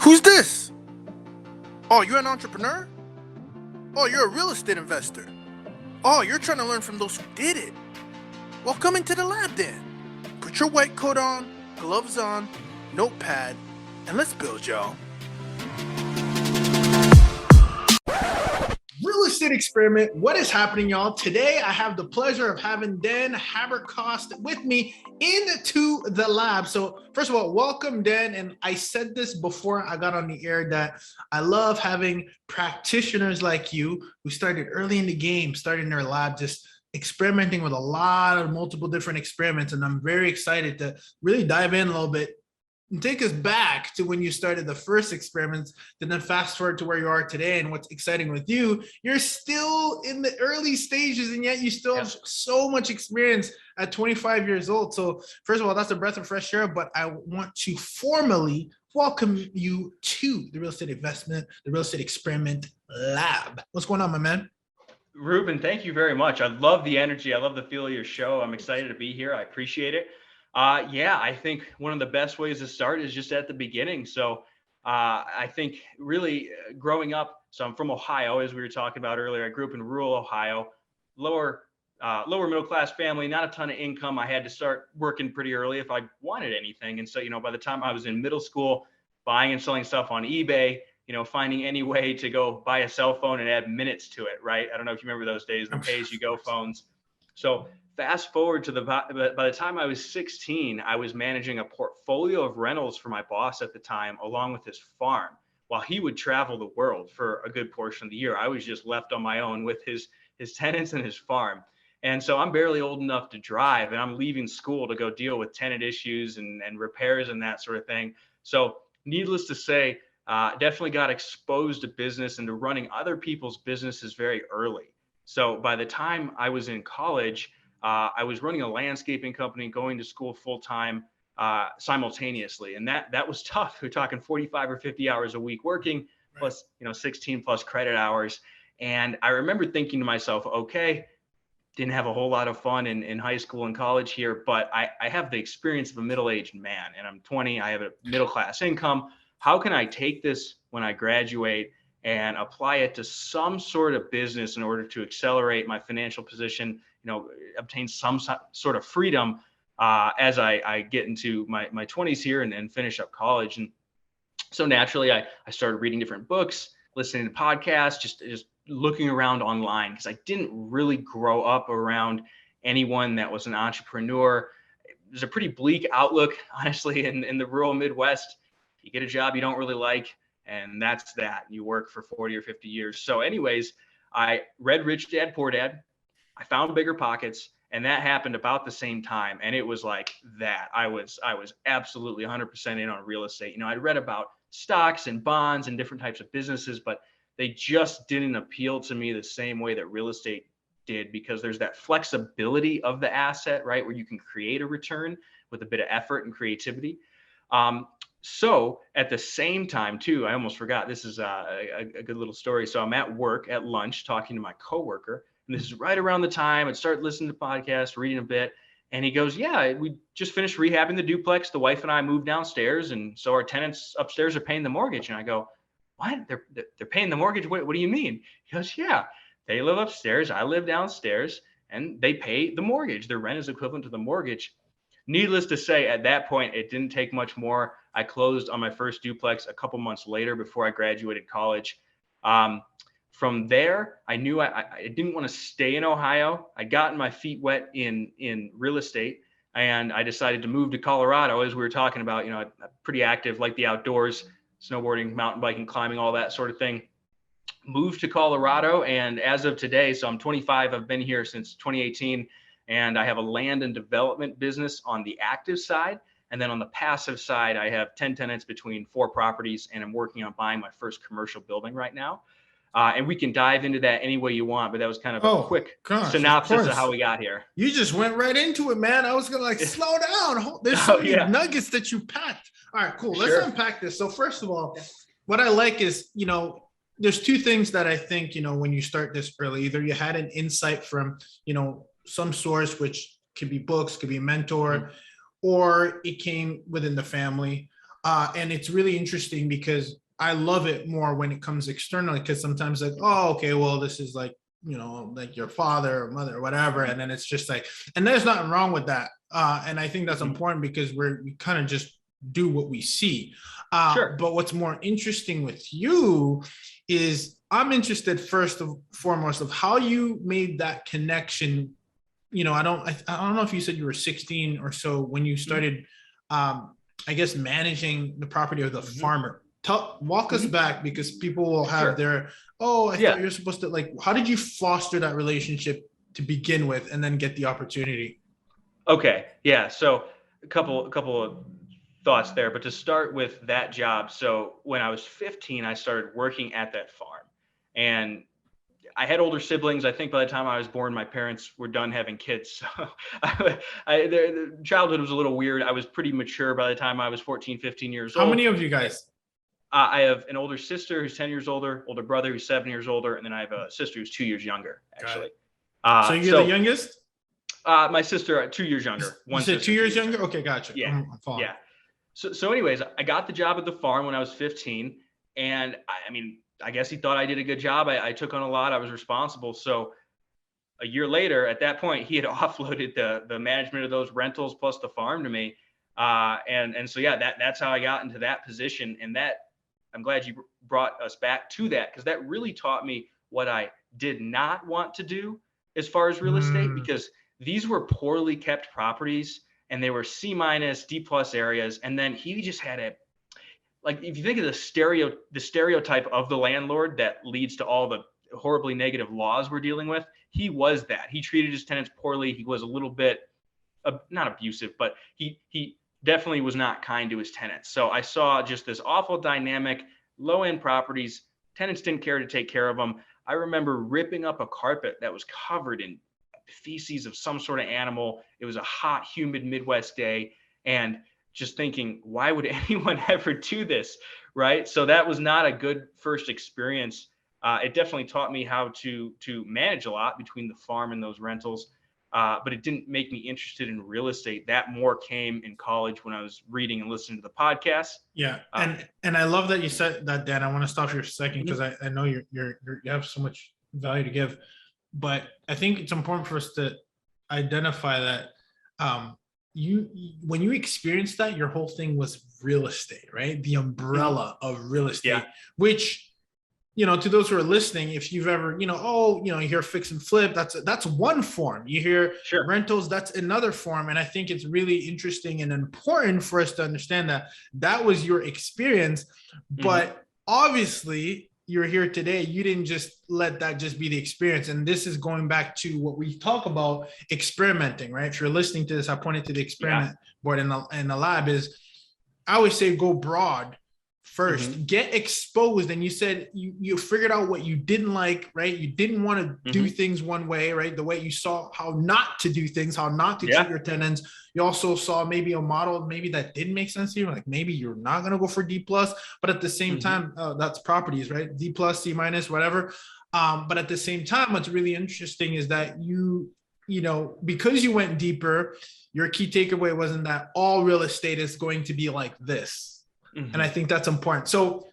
Who's this? Oh, you're an entrepreneur? Oh, you're a real estate investor. Oh, you're trying to learn from those who did it. Well, come into the lab then. Put your white coat on, gloves on, notepad, and let's build, y'all. Real estate experiment. What is happening, y'all? Today, I have the pleasure of having Dan Haberkost with me into the lab. So first of all, welcome, Dan. And I said this before I got on the air that I love having practitioners like you who started early in the game, starting their lab, just experimenting with a lot of multiple different experiments. And I'm very excited to really dive in a little bit and take us back to when you started the first experiments, and then fast forward to where you are today. And what's exciting with you, you're still in the early stages, and yet you still have so much experience at 25 years old. So first of all, that's a breath of fresh air, but I want to formally welcome you to the Real Estate Investment, the Real Estate Experiment Lab. What's going on, my man? Ruben, thank you very much. I love the energy. I love the feel of your show. I'm excited to be here. I appreciate it. I think one of the best ways to start is just at the beginning. So I think really growing up, so I'm from Ohio, as we were talking about earlier. I grew up in rural Ohio, lower middle class family, not a ton of income. I had to start working pretty early if I wanted anything. And so, by the time I was in middle school, buying and selling stuff on eBay, finding any way to go buy a cell phone and add minutes to it, right? I don't know if you remember those days, the pay-as-you-go phones. So fast forward to by the time I was 16, I was managing a portfolio of rentals for my boss at the time, along with his farm. While he would travel the world for a good portion of the year, I was just left on my own with his tenants and his farm. And so I'm barely old enough to drive, and I'm leaving school to go deal with tenant issues and repairs and that sort of thing. So needless to say, definitely got exposed to business and to running other people's businesses very early. So by the time I was in college, I was running a landscaping company, going to school full time simultaneously, and that was tough. We're talking 45 or 50 hours a week working, plus 16 plus credit hours. And I remember thinking to myself, okay, didn't have a whole lot of fun in high school and college here, but I have the experience of a middle-aged man, and I'm 20. I have a middle-class income. How can I take this when I graduate and apply it to some sort of business in order to accelerate my financial position, obtain some sort of freedom as I get into my 20s here and finish up college. And so naturally, I started reading different books, listening to podcasts, just looking around online, because I didn't really grow up around anyone that was an entrepreneur. There's a pretty bleak outlook, honestly, in the rural Midwest. You get a job you don't really like, and that's that. You work for 40 or 50 years. So anyways, I read Rich Dad, Poor Dad. I found Bigger Pockets, and that happened about the same time. And it was like that. I was absolutely 100% in on real estate. I'd read about stocks and bonds and different types of businesses, but they just didn't appeal to me the same way that real estate did, because there's that flexibility of the asset, right, where you can create a return with a bit of effort and creativity. So at the same time too, I almost forgot, this is a good little story. So I'm at work at lunch talking to my coworker, and this is right around the time I'd start listening to podcasts, reading a bit. And he goes, yeah, we just finished rehabbing the duplex. The wife and I moved downstairs, and so our tenants upstairs are paying the mortgage. And I go, what? They're paying the mortgage? What do you mean? He goes, yeah, they live upstairs, I live downstairs, and they pay the mortgage. Their rent is equivalent to the mortgage. Needless to say, at that point, it didn't take much more. I closed on my first duplex a couple months later before I graduated college. From there, I knew I didn't want to stay in Ohio. I'd gotten my feet wet in real estate, and I decided to move to Colorado. As we were talking about, I'm pretty active, like the outdoors, snowboarding, mountain biking, climbing, all that sort of thing. Moved to Colorado, and as of today, so I'm 25, I've been here since 2018. And I have a land and development business on the active side. And then on the passive side, I have 10 tenants between 4 properties, and I'm working on buying my first commercial building right now. And we can dive into that any way you want, but that was kind of a quick synopsis of how we got here. You just went right into it, man. I was going to slow down. There's so many nuggets that you packed. All right, cool. Let's unpack this. So first of all, what I like is, there's 2 things that I think, when you start this early, either you had an insight from, some source, which could be books, could be a mentor, or it came within the family. And it's really interesting because I love it more when it comes externally, because sometimes like, oh, okay, well, this is like, like your father or mother or whatever. And then it's just like, and there's nothing wrong with that. And I think that's important because we kind of just do what we see. Sure. But what's more interesting with you is I'm interested first and foremost of how you made that connection. I don't know if you said you were 16 or so when you started, I guess, managing the property of the farmer. Walk us back, because people will have their, oh, I thought you're supposed to, like, how did you foster that relationship to begin with and then get the opportunity? Okay. Yeah. So a couple of thoughts there, but to start with that job. So when I was 15, I started working at that farm, and I had older siblings. I think by the time I was born, my parents were done having kids. So their childhood was a little weird. I was pretty mature by the time I was 14, 15 years old. How many of you guys? I have an older sister who's 10 years older, older brother who's 7 years older, and then I have a sister who's 2 years younger, actually. So you're the youngest? My sister, 2 years younger. You said 2 years younger? Okay, gotcha. Yeah. Yeah. So anyways, I got the job at the farm when I was 15. And I mean, I guess he thought I did a good job. I took on a lot. I was responsible. So a year later, at that point, he had offloaded the management of those rentals plus the farm to me. And so, yeah, that's how I got into that position. And that, I'm glad you brought us back to that, because that really taught me what I did not want to do as far as real estate, because these were poorly kept properties and they were C-, D+ areas. And then he just had like, if you think of the stereotype of the landlord that leads to all the horribly negative laws we're dealing with, he was that. He treated his tenants poorly. He was a little bit, not abusive, but he definitely was not kind to his tenants. So I saw just this awful dynamic, low-end properties. Tenants didn't care to take care of them. I remember ripping up a carpet that was covered in feces of some sort of animal. It was a hot, humid Midwest day, and just thinking, why would anyone ever do this, right? So that was not a good first experience. It definitely taught me how to manage a lot between the farm and those rentals. But it didn't make me interested in real estate. That more came in college when I was reading and listening to the podcast. Yeah, and I love that you said that, Dan. I want to stop you for a second because I know you have so much value to give, but I think it's important for us to identify that when you experienced that, your whole thing was real estate, right? The umbrella of real estate, which, to those who are listening, if you've ever, you hear fix and flip, that's one form. You hear rentals, that's another form. And I think it's really interesting and important for us to understand that was your experience. But obviously you're here today. You didn't just let that just be the experience. And this is going back to what we talk about, experimenting, right? If you're listening to this, I pointed to the experiment board in the lab is, I always say, go broad first, get exposed. And you said you figured out what you didn't like, right? You didn't want to do things one way, right? The way you saw how not to do things, how not to treat your tenants. You also saw maybe a model, maybe that didn't make sense to you. Like maybe you're not going to go for D+, but at the same time, that's properties, right? D+, C-, whatever. But at the same time, what's really interesting is that because you went deeper, your key takeaway wasn't that all real estate is going to be like this. And I think that's important. So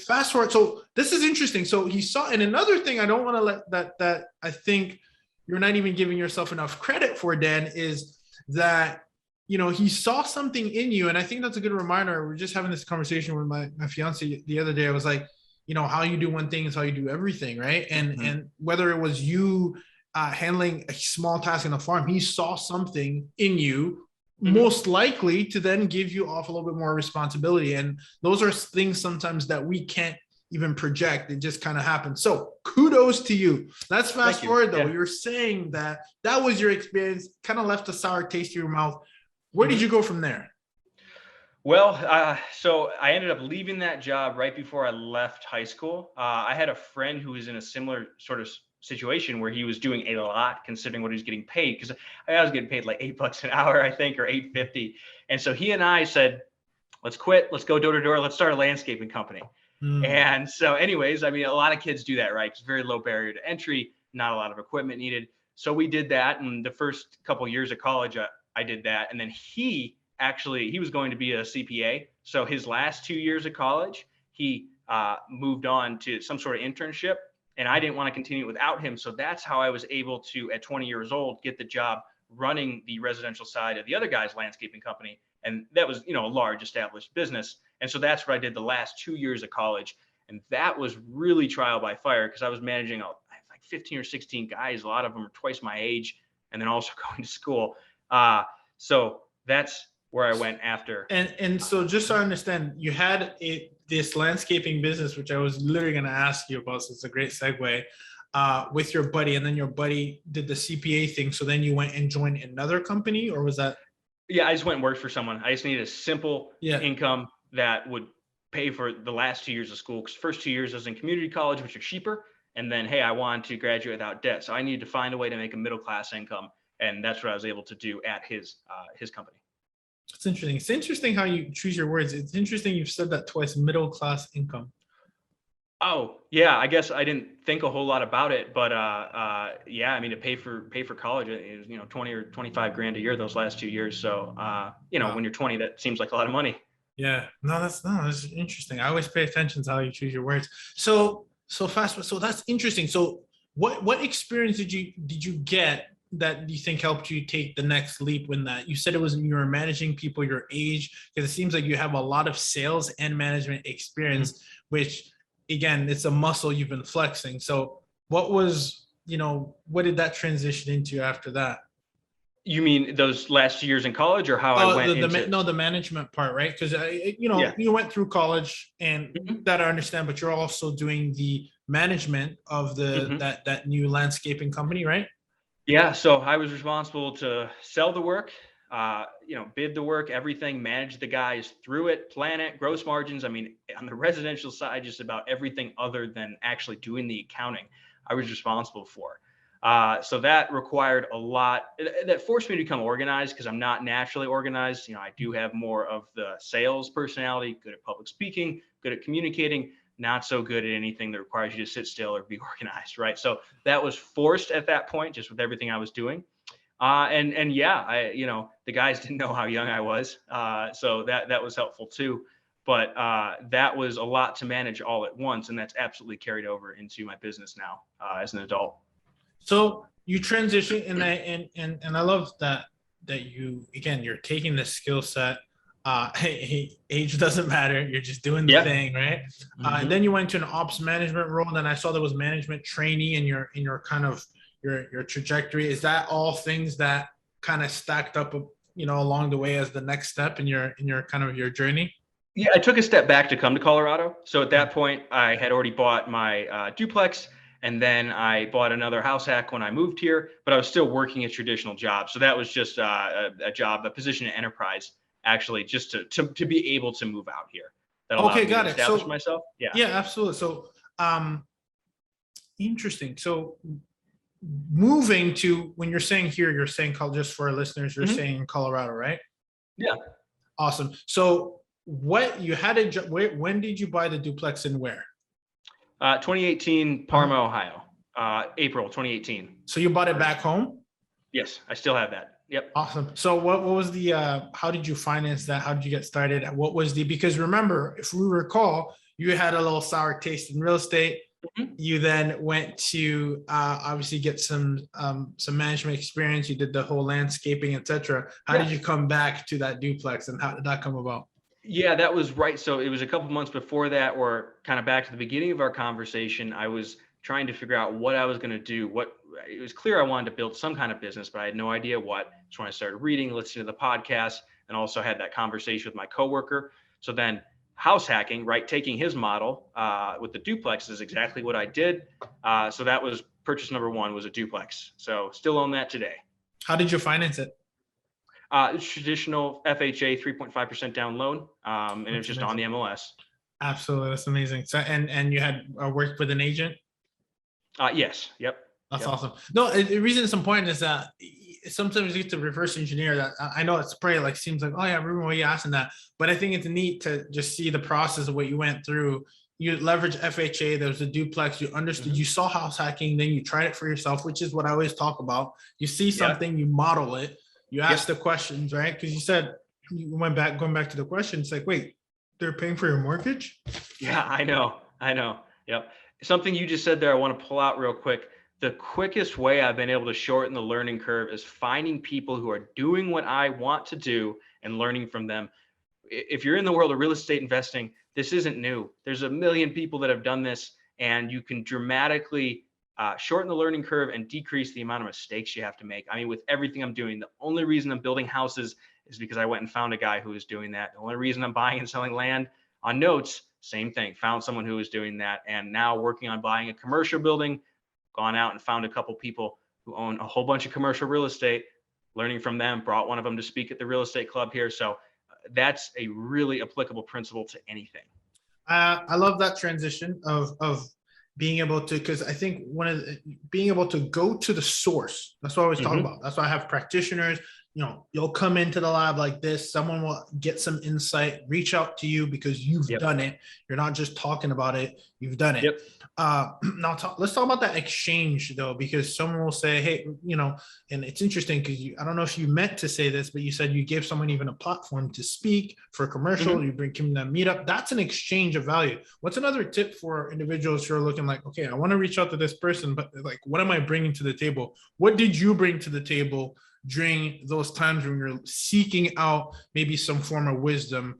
fast forward. So this is interesting. So he saw, and another thing I don't want to let that I think you're not even giving yourself enough credit for, Dan, is that, he saw something in you. And I think that's a good reminder. We're just having this conversation with my fiance the other day. I was like, how you do one thing is how you do everything. Right. And whether it was you handling a small task in the farm, he saw something in you, most likely to then give you off a little bit more responsibility. And those are things sometimes that we can't even project. It just kind of happens. So kudos to you. Let's fast forward though. You're saying that was your experience, kind of left a sour taste in your mouth. Where did you go from there? Well, so I ended up leaving that job right before I left high school. I had a friend who was in a similar sort of situation where he was doing a lot considering what he was getting paid, because I was getting paid like $8 an hour, I think, or $8.50. And so he and I said, let's quit, let's go door to door, let's start a landscaping company. And so anyways, I mean, a lot of kids do that, right? It's very low barrier to entry, not a lot of equipment needed. So we did that. And the first couple of years of college, I did that. And then he he was going to be a CPA. So his last 2 years of college, he moved on to some sort of internship, and I didn't want to continue without him. So that's how I was able to, at 20 years old, get the job running the residential side of the other guy's landscaping company. And that was, a large established business. And so that's what I did the last 2 years of college. And that was really trial by fire, because I was managing like 15 or 16 guys. A lot of them are twice my age, and then also going to school. So that's where I went after. And so just so I understand, you had this landscaping business, which I was literally going to ask you about. So it's a great segue, with your buddy, and then your buddy did the CPA thing. So then you went and joined another company, or was that? Yeah, I just went and worked for someone. I just needed a simple income that would pay for the last 2 years of school. Because first 2 years I was in community college, which are cheaper. And then, hey, I wanted to graduate without debt. So I needed to find a way to make a middle-class income. And that's what I was able to do at his company. It's interesting. It's interesting how you choose your words. It's interesting you've said that twice, middle-class income. Oh, yeah, I guess I didn't think a whole lot about it, but yeah, I mean, to pay for college, it was, 20 or 25 grand a year those last 2 years. So, wow. When you're 20, that seems like a lot of money. Yeah, that's interesting. I always pay attention to how you choose your words. So that's interesting. So what experience did you get that you think helped you take the next leap when that you said it was you were managing people your age? Because it seems like you have a lot of sales and management experience, which again, it's a muscle you've been flexing. So what did that transition into after that? You mean those last 2 years in college, or how I went the management part, right? Because you went through college, and that I understand, but you're also doing the management of that new landscaping company, right? Yeah. So I was responsible to sell the work, bid the work, everything, manage the guys through it, plan it, gross margins. I mean, on the residential side, just about everything other than actually doing the accounting, I was responsible for. So that required a lot. That forced me to become organized, because I'm not naturally organized. I do have more of the sales personality, good at public speaking, good at communicating, not so good at anything that requires you to sit still or be organized, right? So that was forced at that point, just with everything I was doing. And yeah, the guys didn't know how young I was. So that was helpful too. But that was a lot to manage all at once. And that's absolutely carried over into my business now as an adult. So you transition, and I love that you're taking the skill set. Age doesn't matter. You're just doing the thing, right? And then you went to an ops management role. And then I saw there was management trainee in your kind of your trajectory. Is that all things that kind of stacked up, along the way as the next step in your kind of your journey? Yeah, I took a step back to come to Colorado. So at that point, I had already bought my duplex. And then I bought another house hack when I moved here, but I was still working a traditional job. So that was just a position in enterprise, actually, just to be able to move out here. That allowed me to establish myself. Yeah. Yeah, absolutely. So interesting. So moving to, when you're saying here, you're saying, just for our listeners, you're saying Colorado, right? Yeah. Awesome. So when did you buy the duplex, and where? 2018, Parma, Ohio, April 2018. So you bought it back home? Yes, I still have that. Yep. Awesome. So what was the, how did you finance that? How did you get started? Because remember, if we recall, you had a little sour taste in real estate. You then went to obviously get some management experience. You did the whole landscaping, etc. How did you come back to that duplex, and how did that come about? Yeah, that was right. So it was a couple months before that, or kind of back to the beginning of our conversation. I was trying to figure out what I was going to do. It was clear I wanted to build some kind of business, but I had no idea what. So when I started reading, listening to the podcast, and also had that conversation with my coworker. So then house hacking, right? Taking his model with the duplex is exactly what I did. So that was purchase number one, was a duplex. So still own that today. How did you finance it? Traditional FHA 3.5% down loan, and it's just on the MLS. Absolutely, that's amazing. So, and you had worked with an agent? Yes. Yep. That's awesome. No, the reason it's important is that sometimes you get to reverse engineer that. I know it's probably seems like, oh yeah, Ruben, why are you asking that? But I think it's neat to just see the process of what you went through. You leverage FHA, there was a duplex, you understood, you saw house hacking, then you tried it for yourself, which is what I always talk about. You see something, you model it. You ask the questions, right? Because you said you going back to the question. It's like, wait, they're paying for your mortgage? Yeah, I know. Yep. Something you just said there, I want to pull out real quick. The quickest way I've been able to shorten the learning curve is finding people who are doing what I want to do and learning from them. If you're in the world of real estate investing, this isn't new. There's a million people that have done this, and you can dramatically shorten the learning curve and decrease the amount of mistakes you have to make. I mean, with everything I'm doing, the only reason I'm building houses is because I went and found a guy who was doing that. The only reason I'm buying and selling land on notes, same thing, found someone who was doing that. And now working on buying a commercial building, gone out and found a couple people who own a whole bunch of commercial real estate, learning from them, brought one of them to speak at the real estate club here. So that's a really applicable principle to anything. I love that transition of being able to, because I think being able to go to the source. That's what I always talk about. That's why I have practitioners. You'll come into the lab like this, someone will get some insight, reach out to you because you've done it. You're not just talking about it, you've done it. Now let's talk about that exchange though, because someone will say, hey, and it's interesting because I don't know if you meant to say this, but you said you gave someone even a platform to speak for a commercial, you bring them that meetup. That's an exchange of value. What's another tip for individuals who are looking like, okay, I want to reach out to this person, but like, what am I bringing to the table? What did you bring to the table during those times when you're seeking out maybe some form of wisdom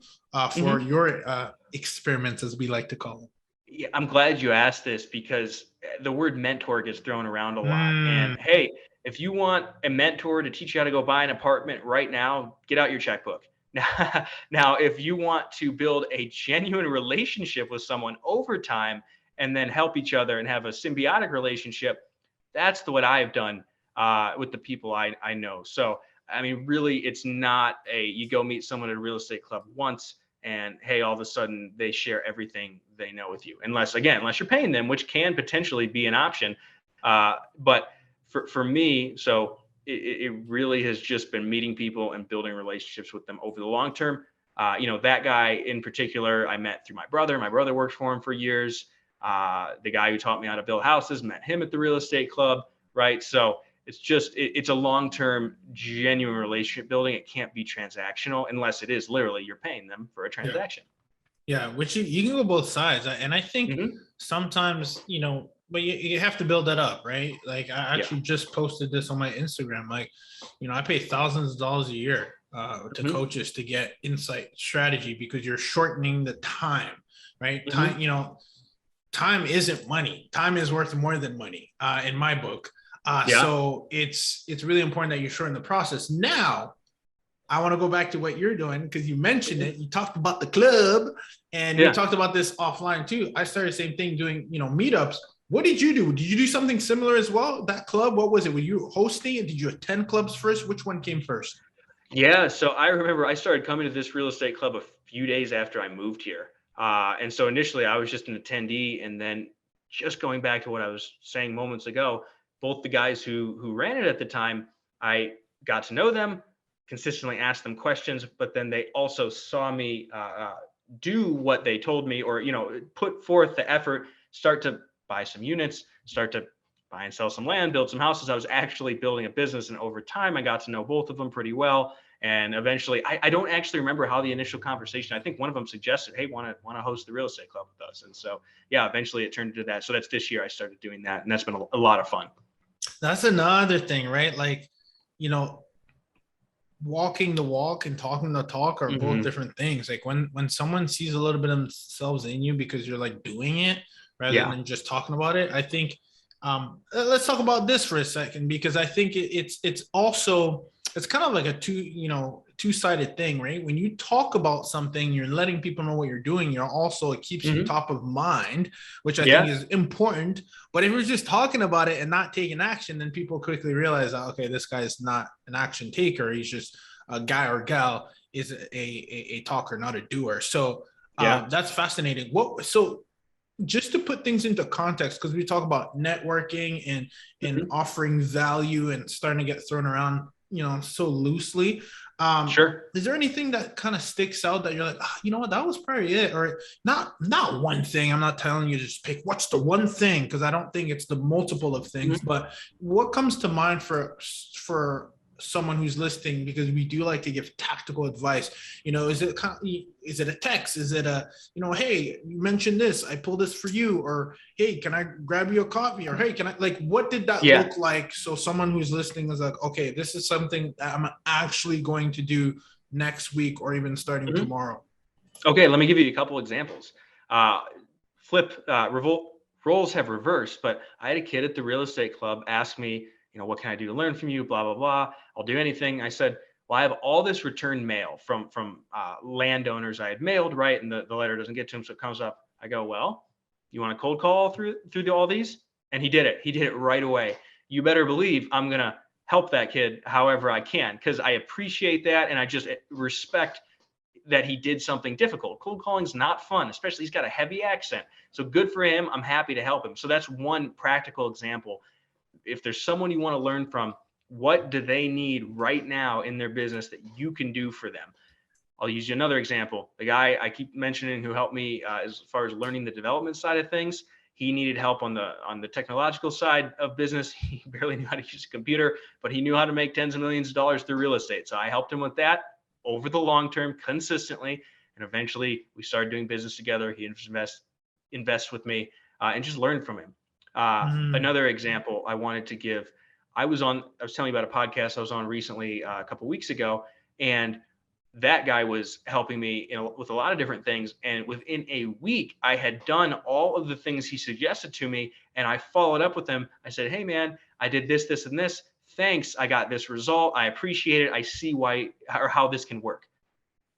for your experiments, as we like to call them? Yeah, I'm glad you asked this because the word mentor gets thrown around a lot. And hey, if you want a mentor to teach you how to go buy an apartment right now, get out your checkbook. Now, if you want to build a genuine relationship with someone over time and then help each other and have a symbiotic relationship, that's what I've done with the people I know. So, I mean, really, it's not you go meet someone at a real estate club once and hey, all of a sudden they share everything they know with you. Unless you're paying them, which can potentially be an option. But for me, so it really has just been meeting people and building relationships with them over the long term. That guy in particular, I met through my brother. My brother worked for him for years. The guy who taught me how to build houses, met him at the real estate club, right? So it's a long-term genuine relationship building. It can't be transactional unless it is literally you're paying them for a transaction. Yeah, which you can go both sides. And I think sometimes, but you have to build that up, right? Like I actually just posted this on my Instagram. Like, I pay thousands of dollars a year to coaches to get insight strategy because you're shortening the time, right? Time isn't money. Time is worth more than money in my book. So it's really important that you shorten the process. Now, I want to go back to what you're doing because you mentioned it. You talked about the club and you talked about this offline too. I started the same thing doing, meetups. What did you do? Did you do something similar as well? That club, what was it? Were you hosting it? Did you attend clubs first? Which one came first? Yeah. So I remember I started coming to this real estate club a few days after I moved here. And so initially I was just an attendee, and then just going back to what I was saying moments ago, both the guys who ran it at the time, I got to know them, consistently asked them questions, but then they also saw me do what they told me, or put forth the effort, start to buy some units, start to buy and sell some land, build some houses. I was actually building a business, and over time I got to know both of them pretty well. And eventually, I don't actually remember how the initial conversation, I think one of them suggested, hey, want to host the real estate club with us? And so, yeah, eventually it turned into that. So that's this year I started doing that, and that's been a lot of fun. That's another thing, right? Like, walking the walk and talking the talk are both different things. Like when someone sees a little bit of themselves in you because you're like doing it rather than just talking about it. I think let's talk about this for a second, because I think it's also, it's kind of like a two-sided thing, right? When you talk about something, you're letting people know what you're doing. You're also, it keeps you top of mind, which I think is important. But if you're just talking about it and not taking action, then people quickly realize, okay, this guy is not an action taker. He's just a guy or gal is a talker, not a doer. So that's fascinating. So just to put things into context, because we talk about networking and offering value and starting to get thrown around, so loosely. Is there anything that kind of sticks out that you're like, what, that was probably it? Or not one thing. I'm not telling you to just pick what's the one thing, because I don't think it's the multiple of things, but what comes to mind for someone who's listening, because we do like to give tactical advice. Is it a text? Is it a, hey, you mentioned this, I pulled this for you, or hey, can I grab you a coffee, or hey, can I, like, what did that Yeah. look like? So someone who's listening is like, okay, this is something that I'm actually going to do next week or even starting tomorrow. Okay, let me give you a couple examples. Roles have reversed, but I had a kid at the real estate club ask me, what can I do to learn from you? Blah, blah, blah. I'll do anything. I said, well, I have all this return mail from landowners I had mailed, right? And the letter doesn't get to him, so it comes up. I go, well, you want to cold call through all these? And he did it. He did it right away. You better believe I'm going to help that kid however I can, because I appreciate that. And I just respect that he did something difficult. Cold calling's not fun, especially he's got a heavy accent. So good for him. I'm happy to help him. So that's one practical example. If there's someone you want to learn from, what do they need right now in their business that you can do for them? I'll use you another example. The guy I keep mentioning who helped me as far as learning the development side of things, he needed help on the technological side of business. He barely knew how to use a computer, but he knew how to make tens of millions of dollars through real estate. So I helped him with that over the long term, consistently, and eventually we started doing business together. He invests with me, and just learn from him. Another example I wanted to give, I was telling you about a podcast I was on recently, a couple of weeks ago, and that guy was helping me with a lot of different things. And within a week, I had done all of the things he suggested to me, and I followed up with him. I said, hey man, I did this, this, and this. Thanks. I got this result. I appreciate it. I see why or how this can work.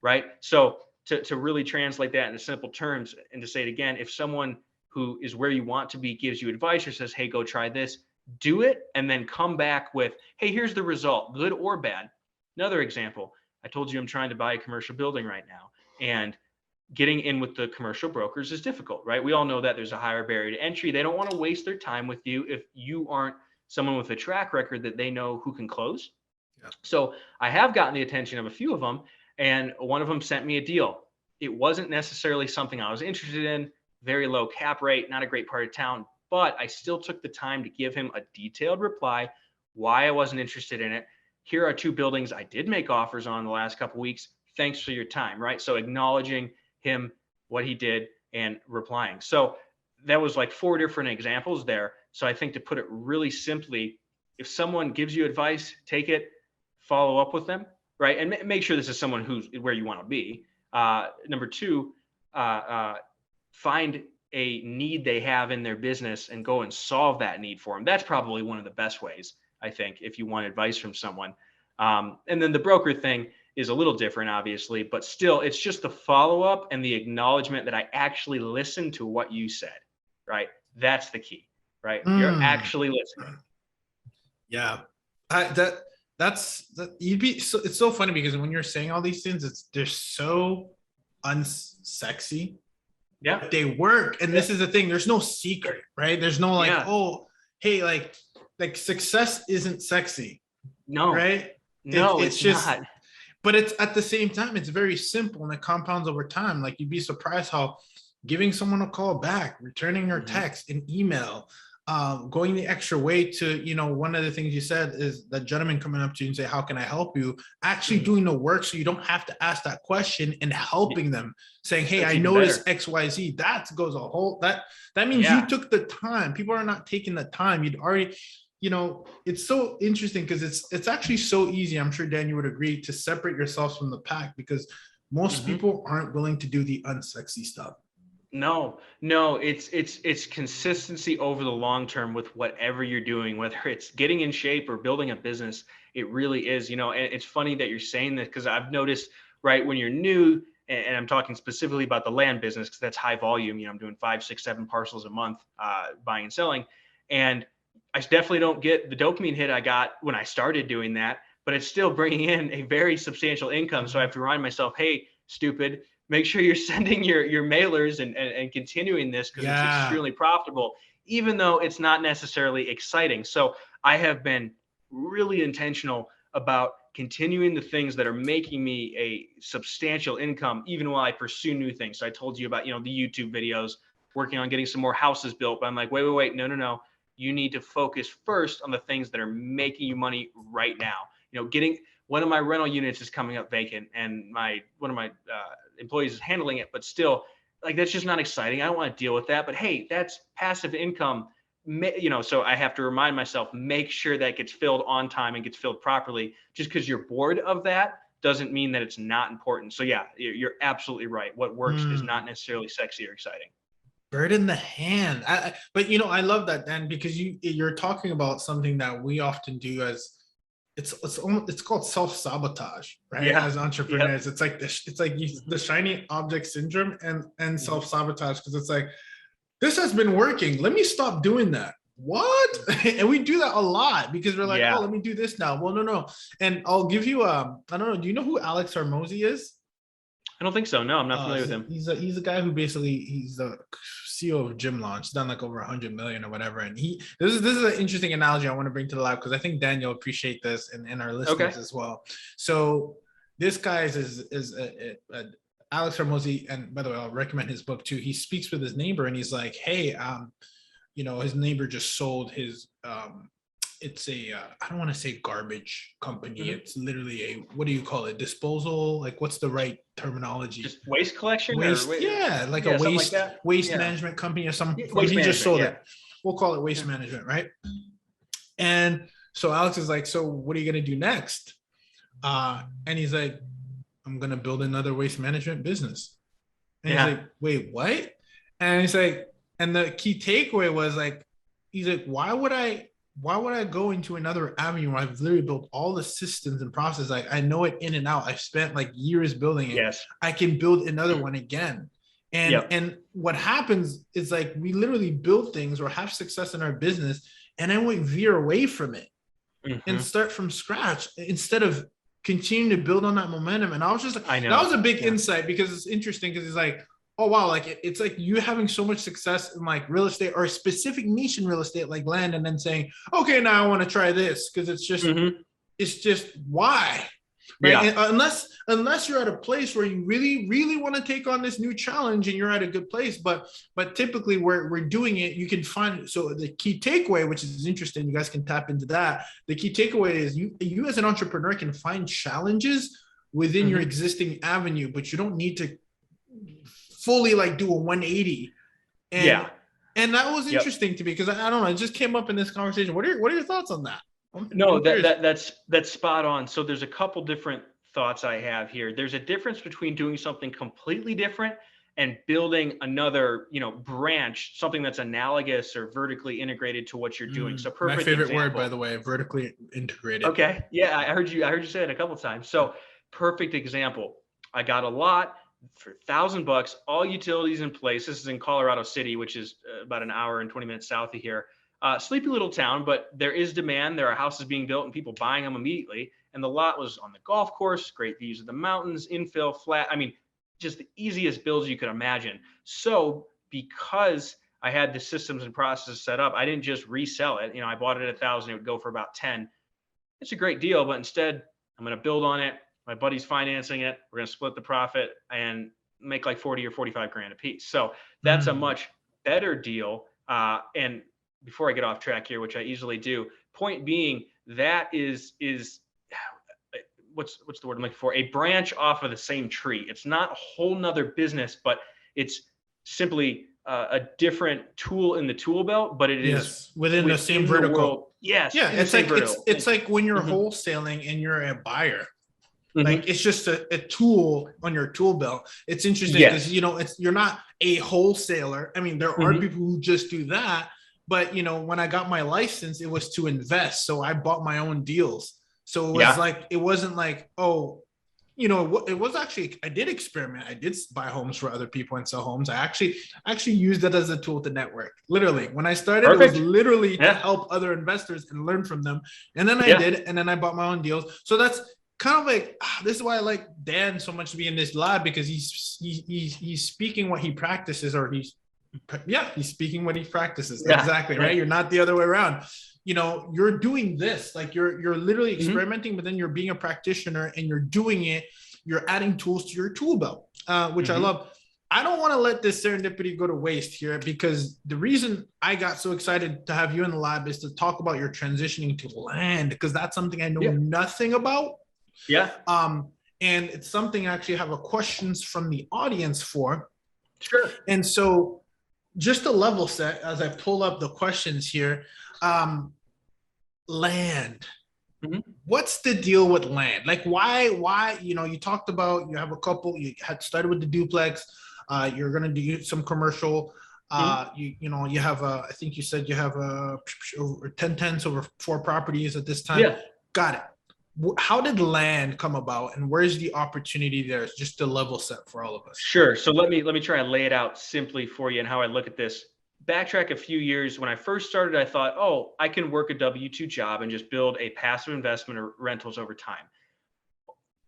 Right. So to really translate that into simple terms and to say it again, if someone who is where you want to be gives you advice or says, hey, go try this, do it, and then come back with, hey, here's the result, good or bad. Another example, I told you I'm trying to buy a commercial building right now, and getting in with the commercial brokers is difficult, right? We all know that there's a higher barrier to entry. They don't want to waste their time with you if you aren't someone with a track record that they know who can close. Yeah. So I have gotten the attention of a few of them, and one of them sent me a deal. It wasn't necessarily something I was interested in, very low cap rate, not a great part of town, but I still took the time to give him a detailed reply, why I wasn't interested in it. Here are 2 buildings I did make offers on the last couple of weeks. Thanks for your time, right? So acknowledging him, what he did, and replying. So that was like 4 different examples there. So I think, to put it really simply, if someone gives you advice, take it, follow up with them, right? And make sure this is someone who's where you want to be. Number 2, find a need they have in their business and go and solve that need for them. That's probably one of the best ways, I think, if you want advice from someone. And then the broker thing is a little different, obviously, but still, it's just the follow-up and the acknowledgement that I actually listened to what you said, right? That's the key, right? You're actually listening. Yeah. It's so funny because when you're saying all these things, they're so unsexy. Yeah, but they work. And this is the thing, there's no secret, right? There's no like, oh, hey, like success isn't sexy. No, right? No, it's just not. But it's at the same time, it's very simple and it compounds over time. Like, you'd be surprised how giving someone a call back, returning your text, an email, going the extra way to, one of the things you said is that gentleman coming up to you and say, how can I help you? Actually doing the work so you don't have to ask that question, and helping them, saying, hey, I noticed XYZ. That goes a whole, that means you took the time. People are not taking the time. You'd already, it's so interesting because it's actually so easy. I'm sure, Dan, you would agree, to separate yourselves from the pack, because most people aren't willing to do the unsexy stuff. No, it's consistency over the long term with whatever you're doing, whether it's getting in shape or building a business. It really is, and it's funny that you're saying this, because I've noticed, right, when you're new, and I'm talking specifically about the land business, because that's high volume. I'm doing 5, 6, 7 parcels a month, buying and selling. And I definitely don't get the dopamine hit I got when I started doing that, but it's still bringing in a very substantial income. So I have to remind myself, hey, stupid, make sure you're sending your mailers and continuing this, because it's extremely profitable, even though it's not necessarily exciting. So I have been really intentional about continuing the things that are making me a substantial income, even while I pursue new things. So I told you about, the YouTube videos, working on getting some more houses built, but I'm like, wait, no. You need to focus first on the things that are making you money right now. getting one of my rental units is coming up vacant and one of my employees is handling it, but still, like, that's just not exciting. I don't want to deal with that, but hey, that's passive income. So I have to remind myself, make sure that gets filled on time and gets filled properly. Just because you're bored of that doesn't mean that it's not important. So yeah, you're absolutely right. What works is not necessarily sexy or exciting. Bird in the hand. But I love that, Dan, because you're talking about something that we often do as it's called self-sabotage, right? Yeah. As entrepreneurs, it's like the shiny object syndrome and self-sabotage, because it's like, this has been working, let me stop doing that. What? And we do that a lot because we're like, oh, let me do this now. Well, no. And I'll give you I don't know, do you know who Alex Hormozi is? I don't think so. No, I'm not familiar with him. He's a guy who basically, he's the CEO of Gym Launch, done like over 100 million or whatever. And this is an interesting analogy I want to bring to the lab, because I think Daniel appreciate this and our listeners as well. So this guy is Alex Hormozi, and by the way, I'll recommend his book too. He speaks with his neighbor and he's like, hey, his neighbor just sold his it's a I don't want to say garbage company. It's literally what do you call it? Disposal? Like, what's the right terminology? Just waste collection? A waste management company or something. He just sold it. We'll call it waste management, right? And so Alex is like, so what are you gonna do next? And he's like, I'm gonna build another waste management business. And he's like, wait, what? And he's like, and the key takeaway was like, he's like, why would I go into another avenue where I've literally built all the systems and processes? Like, I know it in and out. I've spent like years building it. Yes. I can build another one again. And what happens is, like, we literally build things or have success in our business, and then we veer away from it and start from scratch instead of continuing to build on that momentum. And I was just like, that was a big insight, because it's interesting, because it's like, oh wow, like it's like you having so much success in like real estate or a specific niche in real estate, like land, and then saying, okay, now I want to try this because it's just why, right? Unless you're at a place where you really want to take on this new challenge and you're at a good place, but typically where we're doing it, you can find it. So the key takeaway, which is interesting, you guys can tap into that. The key takeaway is you as an entrepreneur can find challenges within your existing avenue, but you don't need to fully like do a 180. And that was interesting to me, because I don't know, it just came up in this conversation. What are your thoughts on that? No, that's spot on. So there's a couple different thoughts I have here. There's a difference between doing something completely different and building another, branch, something that's analogous or vertically integrated to what you're doing. So perfect. My favorite example. word, by the way, vertically integrated. Okay. Yeah, I heard you say it a couple of times. So perfect example. I got a lot for $1,000, all utilities in place. This is in Colorado City, which is about an hour and 20 minutes south of here. Sleepy little town, but there is demand. There are houses being built and people buying them immediately. And the lot was on the golf course, great views of the mountains, infill, flat. I mean, just the easiest builds you could imagine. So because I had the systems and processes set up, I didn't just resell it. I bought it at 1,000, it would go for about 10. It's a great deal, but instead I'm going to build on it. My buddy's financing it. We're going to split the profit and make like 40 or 45 grand a piece. So that's a much better deal. And before I get off track here, which I easily do, point being, that is what's the word I'm looking for? A branch off of the same tree. It's not a whole nother business, but it's simply a different tool in the tool belt, but it is within the same vertical. Yes. Yeah. It's like when you're wholesaling and you're a buyer. Like, it's just a tool on your tool belt. It's interesting because, you're not a wholesaler. I mean, there are people who just do that. But, when I got my license, it was to invest. So I bought my own deals. So it was like, it wasn't like, oh, it was actually, I did experiment. I did buy homes for other people and sell homes. I actually used it as a tool to network. Literally, when I started, it was literally to help other investors and learn from them. And then I did, and then I bought my own deals. So that's kind of like, this is why I like Dan so much to be in this lab, because he's speaking what he practices, or he's speaking what he practices. Exactly. Right. You're not the other way around. You're doing this, like you're literally experimenting, but then you're being a practitioner and you're doing it. You're adding tools to your tool belt, which I love. I don't want to let this serendipity go to waste here, because the reason I got so excited to have you in the lab is to talk about your transitioning to land, because that's something I know Yeah. nothing about. Yeah. And it's something I actually have a questions from the audience for. Sure. And so just to level set, as I pull up the questions here, land. Mhm. What's the deal with land? Like why, you talked about, you have a couple, you had started with the duplex, you're going to do some commercial, you have I think you said you have over 10 tenths over 4 properties at this time. Yeah. Got it. How did land come about, and where's the opportunity there, just to level set for all of us? Sure. So let me try and lay it out simply for you and how I look at this. Backtrack a few years. When I first started, I thought, oh, I can work a W-2 job and just build a passive investment or rentals over time.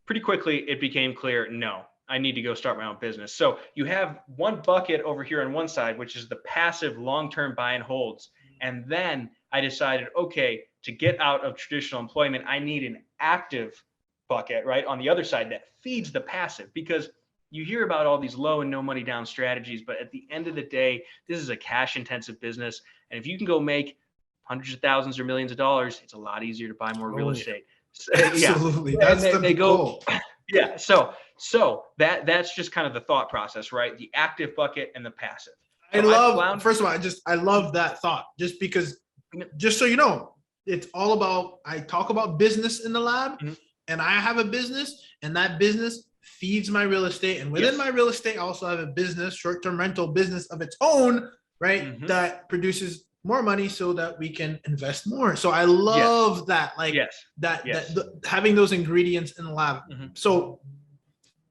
Pretty quickly, it became clear, no, I need to go start my own business. So you have one bucket over here on one side, which is the passive long-term buy and holds. And then I decided, okay, to get out of traditional employment, I need an active bucket, right, on the other side that feeds the passive, because you hear about all these low and no money down strategies, but at the end of the day, this is a cash intensive business. And if you can go make hundreds of thousands or millions of dollars, it's a lot easier to buy more real estate. So, Absolutely. yeah. That's they go, goal. yeah. So that's just kind of the thought process, right? The active bucket and the passive. So First of all, I love that thought, just because, just so you know, it's all about, I talk about business in the lab, and I have a business, and that business feeds my real estate. And within my real estate, I also have a business, short-term rental business of its own, right? That produces more money so that we can invest more. So I love that, like having those ingredients in the lab. So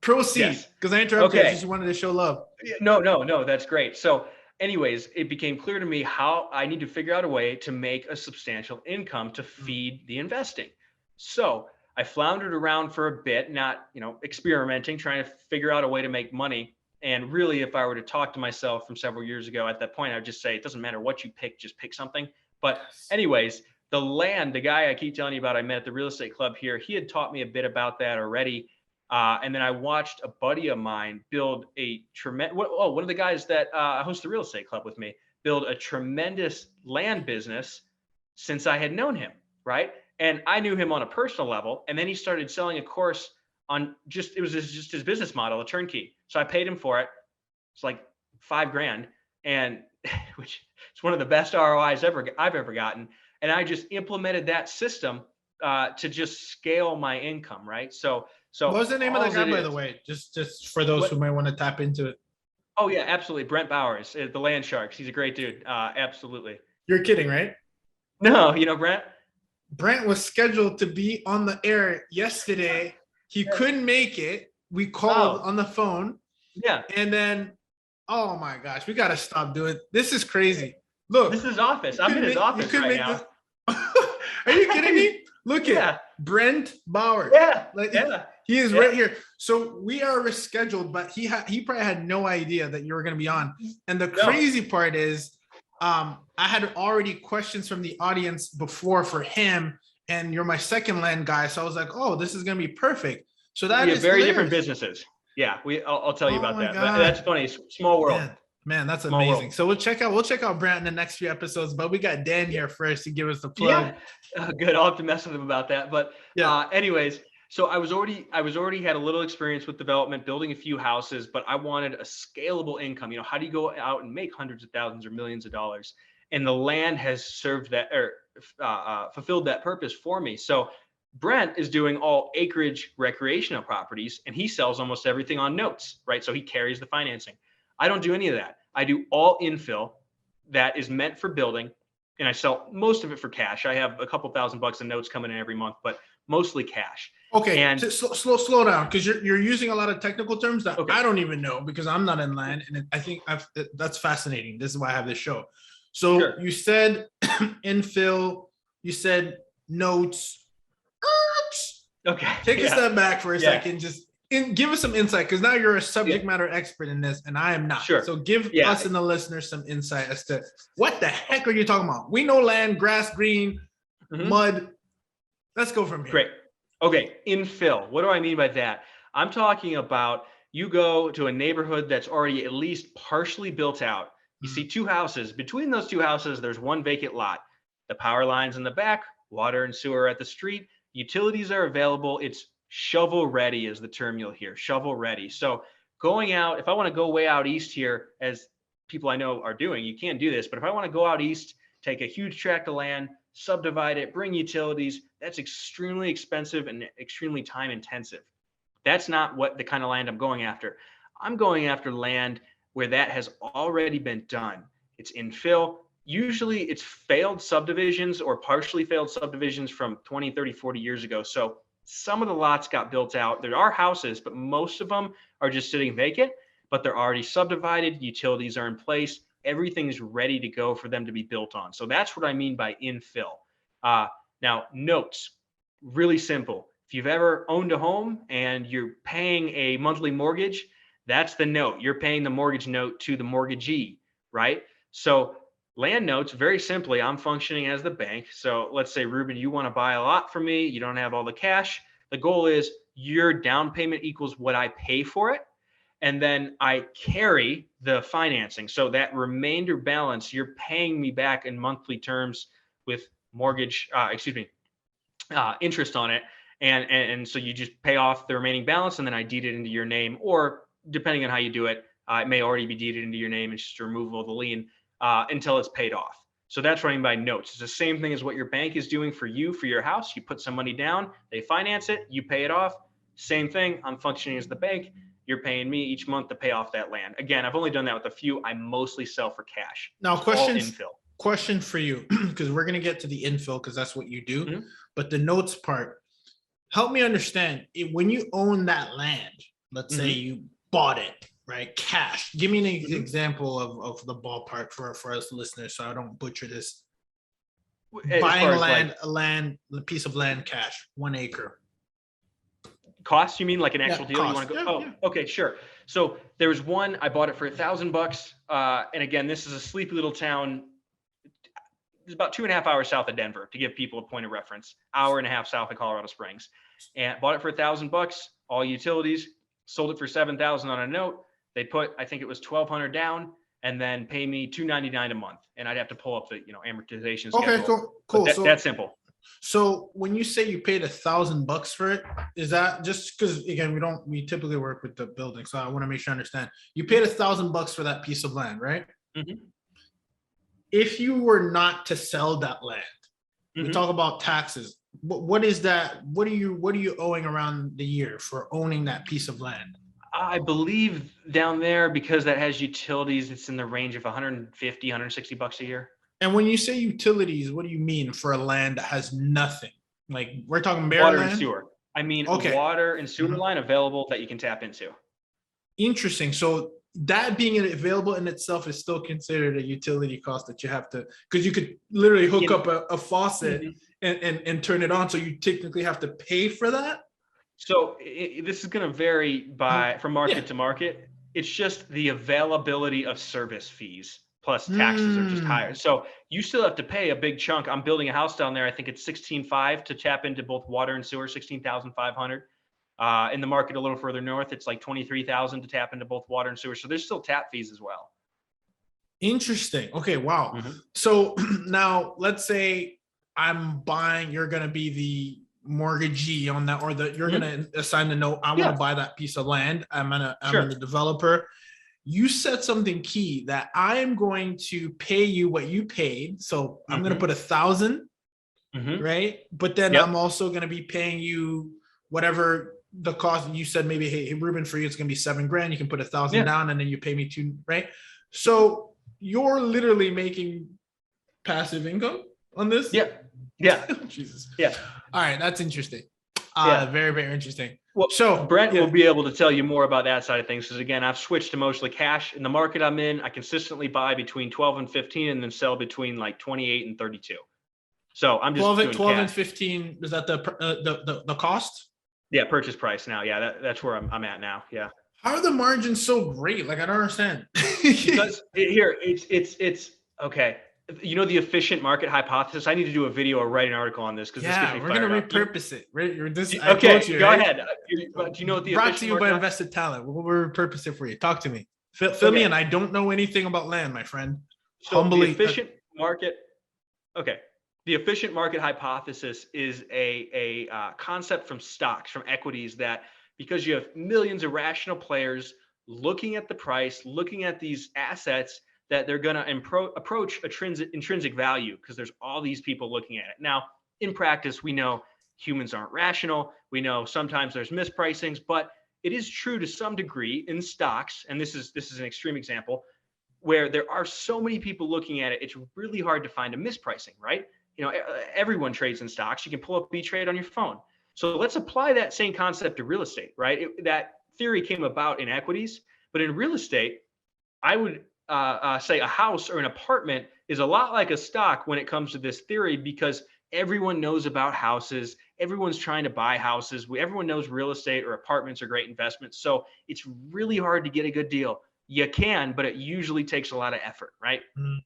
proceed, because I interrupted. I just wanted to show love. No, that's great. So anyways, it became clear to me how I need to figure out a way to make a substantial income to feed the investing. So I floundered around for a bit, not, experimenting, trying to figure out a way to make money. And really, if I were to talk to myself from several years ago, at that point, I would just say, it doesn't matter what you pick, just pick something. But anyways, the guy I keep telling you about, I met at the real estate club here, he had taught me a bit about that already. And then I watched a buddy of mine build a tremendous, one of the guys that hosts the real estate club with me, build a tremendous land business since I had known him, right? And I knew him on a personal level. And then he started selling a course on it was just his business model, a turnkey. So I paid him for it. It's like $5,000, and which is one of the best ROIs I've ever gotten. And I just implemented that system to just scale my income, right? So what was the name of that guy, by the way? Just for those who might want to tap into it. Oh yeah, absolutely. Brent Bowers, the Land Sharks. He's a great dude. Absolutely. You're kidding, right? No, you know Brent? Brent was scheduled to be on the air yesterday. He couldn't make it. We called on the phone. Yeah. And then, oh my gosh, we got to stop doing this. Is crazy. Look. This is his office. I'm in his office right now. Are you kidding me? Look at Brent Bauer. He is right here. So we are rescheduled, but he probably had no idea that you were going to be on. And the crazy part is, I had already questions from the audience before for him, and you're my second land guy. So I was like, oh, this is going to be perfect. So that is very different businesses. Yeah, I'll tell you about that. That's funny. Small world. Man, that's amazing. So we'll check out Brent in the next few episodes, but we got Dan here first to give us the plug. Yeah. Good. I'll have to mess with him about that. But anyways, so I was already had a little experience with development, building a few houses, but I wanted a scalable income. How do you go out and make hundreds of thousands or millions of dollars? And the land has served that, or fulfilled that purpose for me. So Brent is doing all acreage recreational properties, and he sells almost everything on notes, right? So he carries the financing. I don't do any of that. I do all infill that is meant for building, and I sell most of it for cash. I have a couple $1,000 in notes coming in every month, but mostly cash. Okay, and slow down, because you're using a lot of technical terms that I don't even know, because I'm not in land, and I think that's fascinating. This is why I have this show. So you said infill, you said notes. Okay. Take a step back for a second. Just give us some insight, because now you're a subject matter expert in this, and I am not. Sure. So give us and the listeners some insight as to what the heck are you talking about? We know land, grass, green, mud. Let's go from here. Great. Okay. Infill. What do I mean by that? I'm talking about you go to a neighborhood that's already at least partially built out. You see two houses. Between those two houses, there's one vacant lot. The power lines in the back, water and sewer at the street, utilities are available. It's shovel ready is the term you'll hear, shovel ready. So going out, if I want to go way out east here, as people I know are doing, you can't do this, but if I want to go out east, take a huge tract of land, subdivide it, bring utilities, that's extremely expensive and extremely time intensive. That's not what the kind of land I'm going after. I'm going after land where that has already been done. It's infill. Usually it's failed subdivisions or partially failed subdivisions from 20, 30, 40 years ago. So some of the lots got built out. There are houses, but most of them are just sitting vacant, but they're already subdivided. Utilities are in place. Everything's ready to go for them to be built on. So that's what I mean by infill. Now, notes, really simple. If you've ever owned a home and you're paying a monthly mortgage, that's the note. You're paying the mortgage note to the mortgagee, right? So land notes, very simply, I'm functioning as the bank. So let's say, Ruben, you want to buy a lot from me. You don't have all the cash. The goal is your down payment equals what I pay for it. And then I carry the financing. So that remainder balance, you're paying me back in monthly terms with mortgage, interest on it. And so you just pay off the remaining balance and then I deed it into your name, or depending on how you do it, it may already be deeded into your name. It's just a removal of the lien until it's paid off. So that's what I mean by notes. It's the same thing as what your bank is doing for you, for your house. You put some money down, they finance it, you pay it off. Same thing, I'm functioning as the bank. You're paying me each month to pay off that land. Again, I've only done that with a few. I mostly sell for cash. Now, It's question for you, because we're going to get to the infill because that's what you do. Mm-hmm. But the notes part, help me understand. When you own that land, let's say you bought it, right? Cash. Give me an example of the ballpark for us listeners so I don't butcher this. Buying a piece of land cash, 1 acre. Cost, you mean like an actual deal? Cost. You want to go? Okay, sure. So there was one, I bought it for $1,000. And again, this is a sleepy little town. It's about 2.5 hours south of Denver, to give people a point of reference. 1.5 hours south of Colorado Springs. And bought it for $1,000, all utilities. Sold it for $7,000 on a note. They put, I think it was $1,200 down, and then pay me $299 a month. And I'd have to pull up the amortization schedule. Okay, cool. That's simple. So when you say you paid $1,000 for it, is that just because, again, we typically work with the building, so I want to make sure I understand. You paid $1,000 for that piece of land, right? Mm-hmm. If you were not to sell that land, we talk about taxes. What is that? What are you owing around the year for owning that piece of land? I believe down there, because that has utilities, it's in the range of $150, $160 a year. And when you say utilities, what do you mean for a land that has nothing? Like, we're talking Maryland? Water and sewer. I mean, water and sewer line available that you can tap into. Interesting. So that being available in itself is still considered a utility cost that you have to, because you could literally hook up a faucet and turn it on. So you technically have to pay for that. So this is going to vary from market to market. It's just the availability of service fees plus taxes are just higher. So you still have to pay a big chunk. I'm building a house down there. I think it's $16,500 to tap into both water and sewer, $16,500. In the market a little further north, it's like $23,000 to tap into both water and sewer. So there's still tap fees as well. Interesting. Okay. Wow. So now let's say I'm buying, you're going to be the mortgagee on that, or you're going to assign the note. I want to buy that piece of land. I'm the developer. You said something key that I am going to pay you what you paid. So I'm going to put $1,000, right? But then I'm also going to be paying you whatever the cost. You said maybe, hey, Ruben, for you, it's going to be $7,000. You can put $1,000 down and then you pay me $2,000, right? So you're literally making passive income on this? Yeah. Jesus. Yeah. All right. That's interesting. Very, very interesting. Well, so Brent will be able to tell you more about that side of things. Because again, I've switched to mostly cash. In the market I'm in, I consistently buy between 12 and 15 and then sell between like 28 and 32. So I'm just 12 and 15. Is that the cost? Yeah. Purchase price now. Yeah. That's where I'm at now. Yeah. How are the margins so great? Like, I don't understand. Because it's okay. You know, the efficient market hypothesis. I need to do a video or write an article on this because this gets Yeah, me we're gonna fired up. repurpose it. I told Okay, you, go right? ahead. Do you know what the Brought to efficient you by market? Invested Talent. We'll repurpose it for you. Talk to me. Fill me in. Okay, I don't know anything about land, my friend. so the Humbly. efficient market. Okay, the efficient market hypothesis is a concept from stocks, from equities, that because you have millions of rational players looking at the price, looking at these assets, that they're going to approach intrinsic value because there's all these people looking at it. Now, in practice, we know humans aren't rational. We know sometimes there's mispricings, but it is true to some degree in stocks, and this is an extreme example where there are so many people looking at it, it's really hard to find a mispricing, right? You know, everyone trades in stocks. You can pull up B-Trade on your phone. So let's apply that same concept to real estate, right? That theory came about in equities, but in real estate, I would say a house or an apartment is a lot like a stock when it comes to this theory, because everyone knows about houses. Everyone's trying to buy houses. Everyone knows real estate or apartments are great investments. So it's really hard to get a good deal. You can, but it usually takes a lot of effort, right? Mm.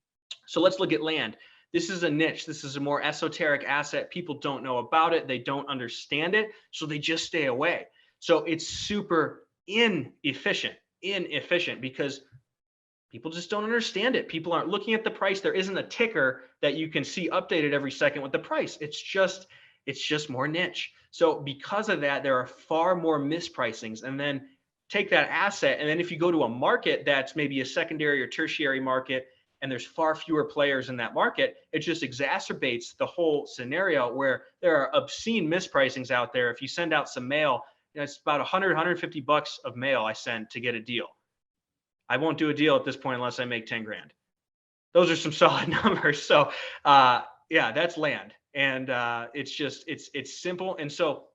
So let's look at land. This is a niche. This is a more esoteric asset. People don't know about it. They don't understand it. So they just stay away. So it's super inefficient because people just don't understand it. People aren't looking at the price. There isn't a ticker that you can see updated every second with the price. It's just more niche. So because of that, there are far more mispricings. And then take that asset, and then if you go to a market that's maybe a secondary or tertiary market, and there's far fewer players in that market, it just exacerbates the whole scenario where there are obscene mispricings out there. If you send out some mail, it's about 100, 150 bucks of mail I send to get a deal. I won't do a deal at this point unless I make 10 grand. Those are some solid numbers. So yeah, that's land. And it's simple. And so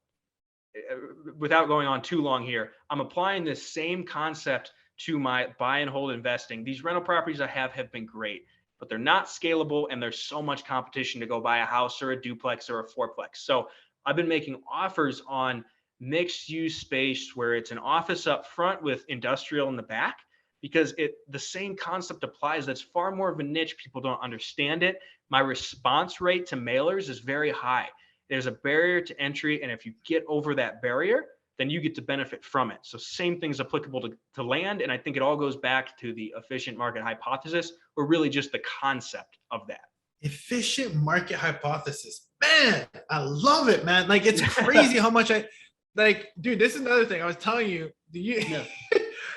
without going on too long here, I'm applying this same concept to my buy and hold investing. These rental properties I have been great, but they're not scalable, and there's so much competition to go buy a house or a duplex or a fourplex. So I've been making offers on mixed use space where it's an office up front with industrial in the back, because the same concept applies. That's far more of a niche. People don't understand it. My response rate to mailers is very high. There's a barrier to entry, and if you get over that barrier, then you get to benefit from it. So same thing's applicable to land, and I think it all goes back to the efficient market hypothesis, or really just the concept of that. Efficient market hypothesis. Man, I love it, man. Like, it's crazy how much dude, this is another thing I was telling you. Yeah.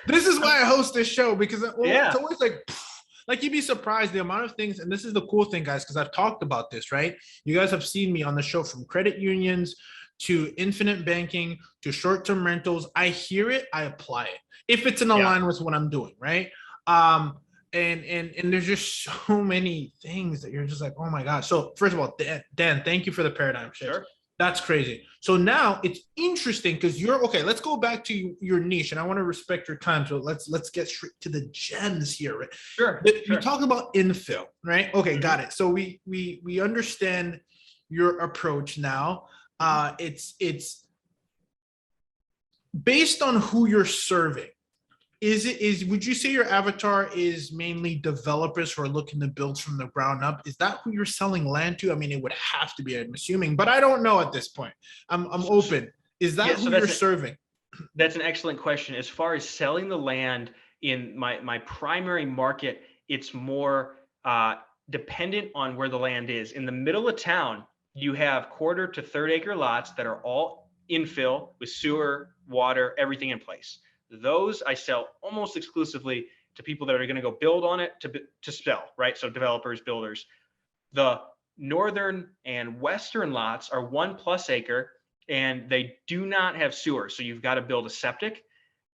This is why I host this show, because Yeah. it's always like you'd be surprised the amount of things. And this is the cool thing, guys, because I've talked about this, right? You guys have seen me on the show, from credit unions to infinite banking to short-term rentals. I hear it, I apply it if it's in line with what I'm doing, right? And there's just so many things that you're just like, oh my God. So first of all, Dan, thank you for the paradigm shift. Sure. That's crazy. So now it's interesting because you're okay. Let's go back to your niche, and I want to respect your time. So let's get straight to the gems here. Right? Sure. You talk about infill, right? Okay, got it. So we understand your approach now. It's based on who you're serving. Would you say your avatar is mainly developers who are looking to build from the ground up? Is that who you're selling land to? I mean, it would have to be, I'm assuming, but I don't know at this point. I'm open. Is that who you're serving? That's an excellent question. As far as selling the land in my primary market, it's more dependent on where the land is. In the middle of town, you have quarter to third acre lots that are all infill with sewer, water, everything in place. Those I sell almost exclusively to people that are going to go build on it to sell, right? So developers, builders. The northern and western lots are 1+ acre, and they do not have sewer. So you've got to build a septic.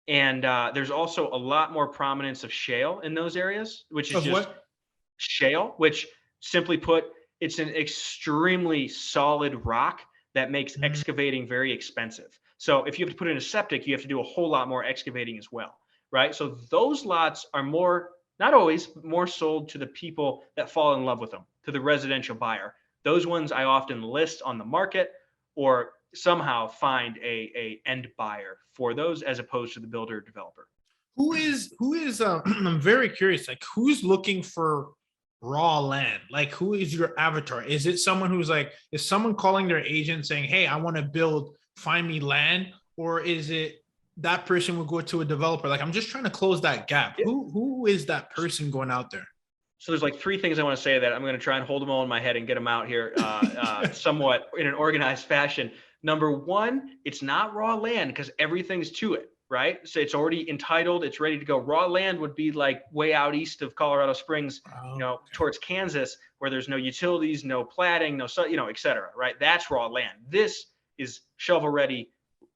And there's also a lot more prominence of shale in those areas, which is just shale, which simply put, it's an extremely solid rock that makes excavating very expensive. So if you have to put in a septic, you have to do a whole lot more excavating as well, right? So those lots are more, not always, more sold to the people that fall in love with them, to the residential buyer. Those ones I often list on the market or somehow find a end buyer for those, as opposed to the builder or developer. Who is I'm very curious, like, who's looking for raw land? Like, who is your avatar? Is it someone who's like, is someone calling their agent saying, hey, I want to build, find me land? Or is it that person will go to a developer? Like, I'm just trying to close that gap. Yeah. Who is that person going out there? So there's like three things I want to say that I'm going to try and hold them all in my head and get them out here somewhat in an organized fashion. Number one, it's not raw land because everything's to it, right? So it's already entitled, it's ready to go. Raw land would be like way out east of Colorado Springs, towards Kansas, where there's no utilities, no platting, et cetera, right? That's raw land. This is shovel ready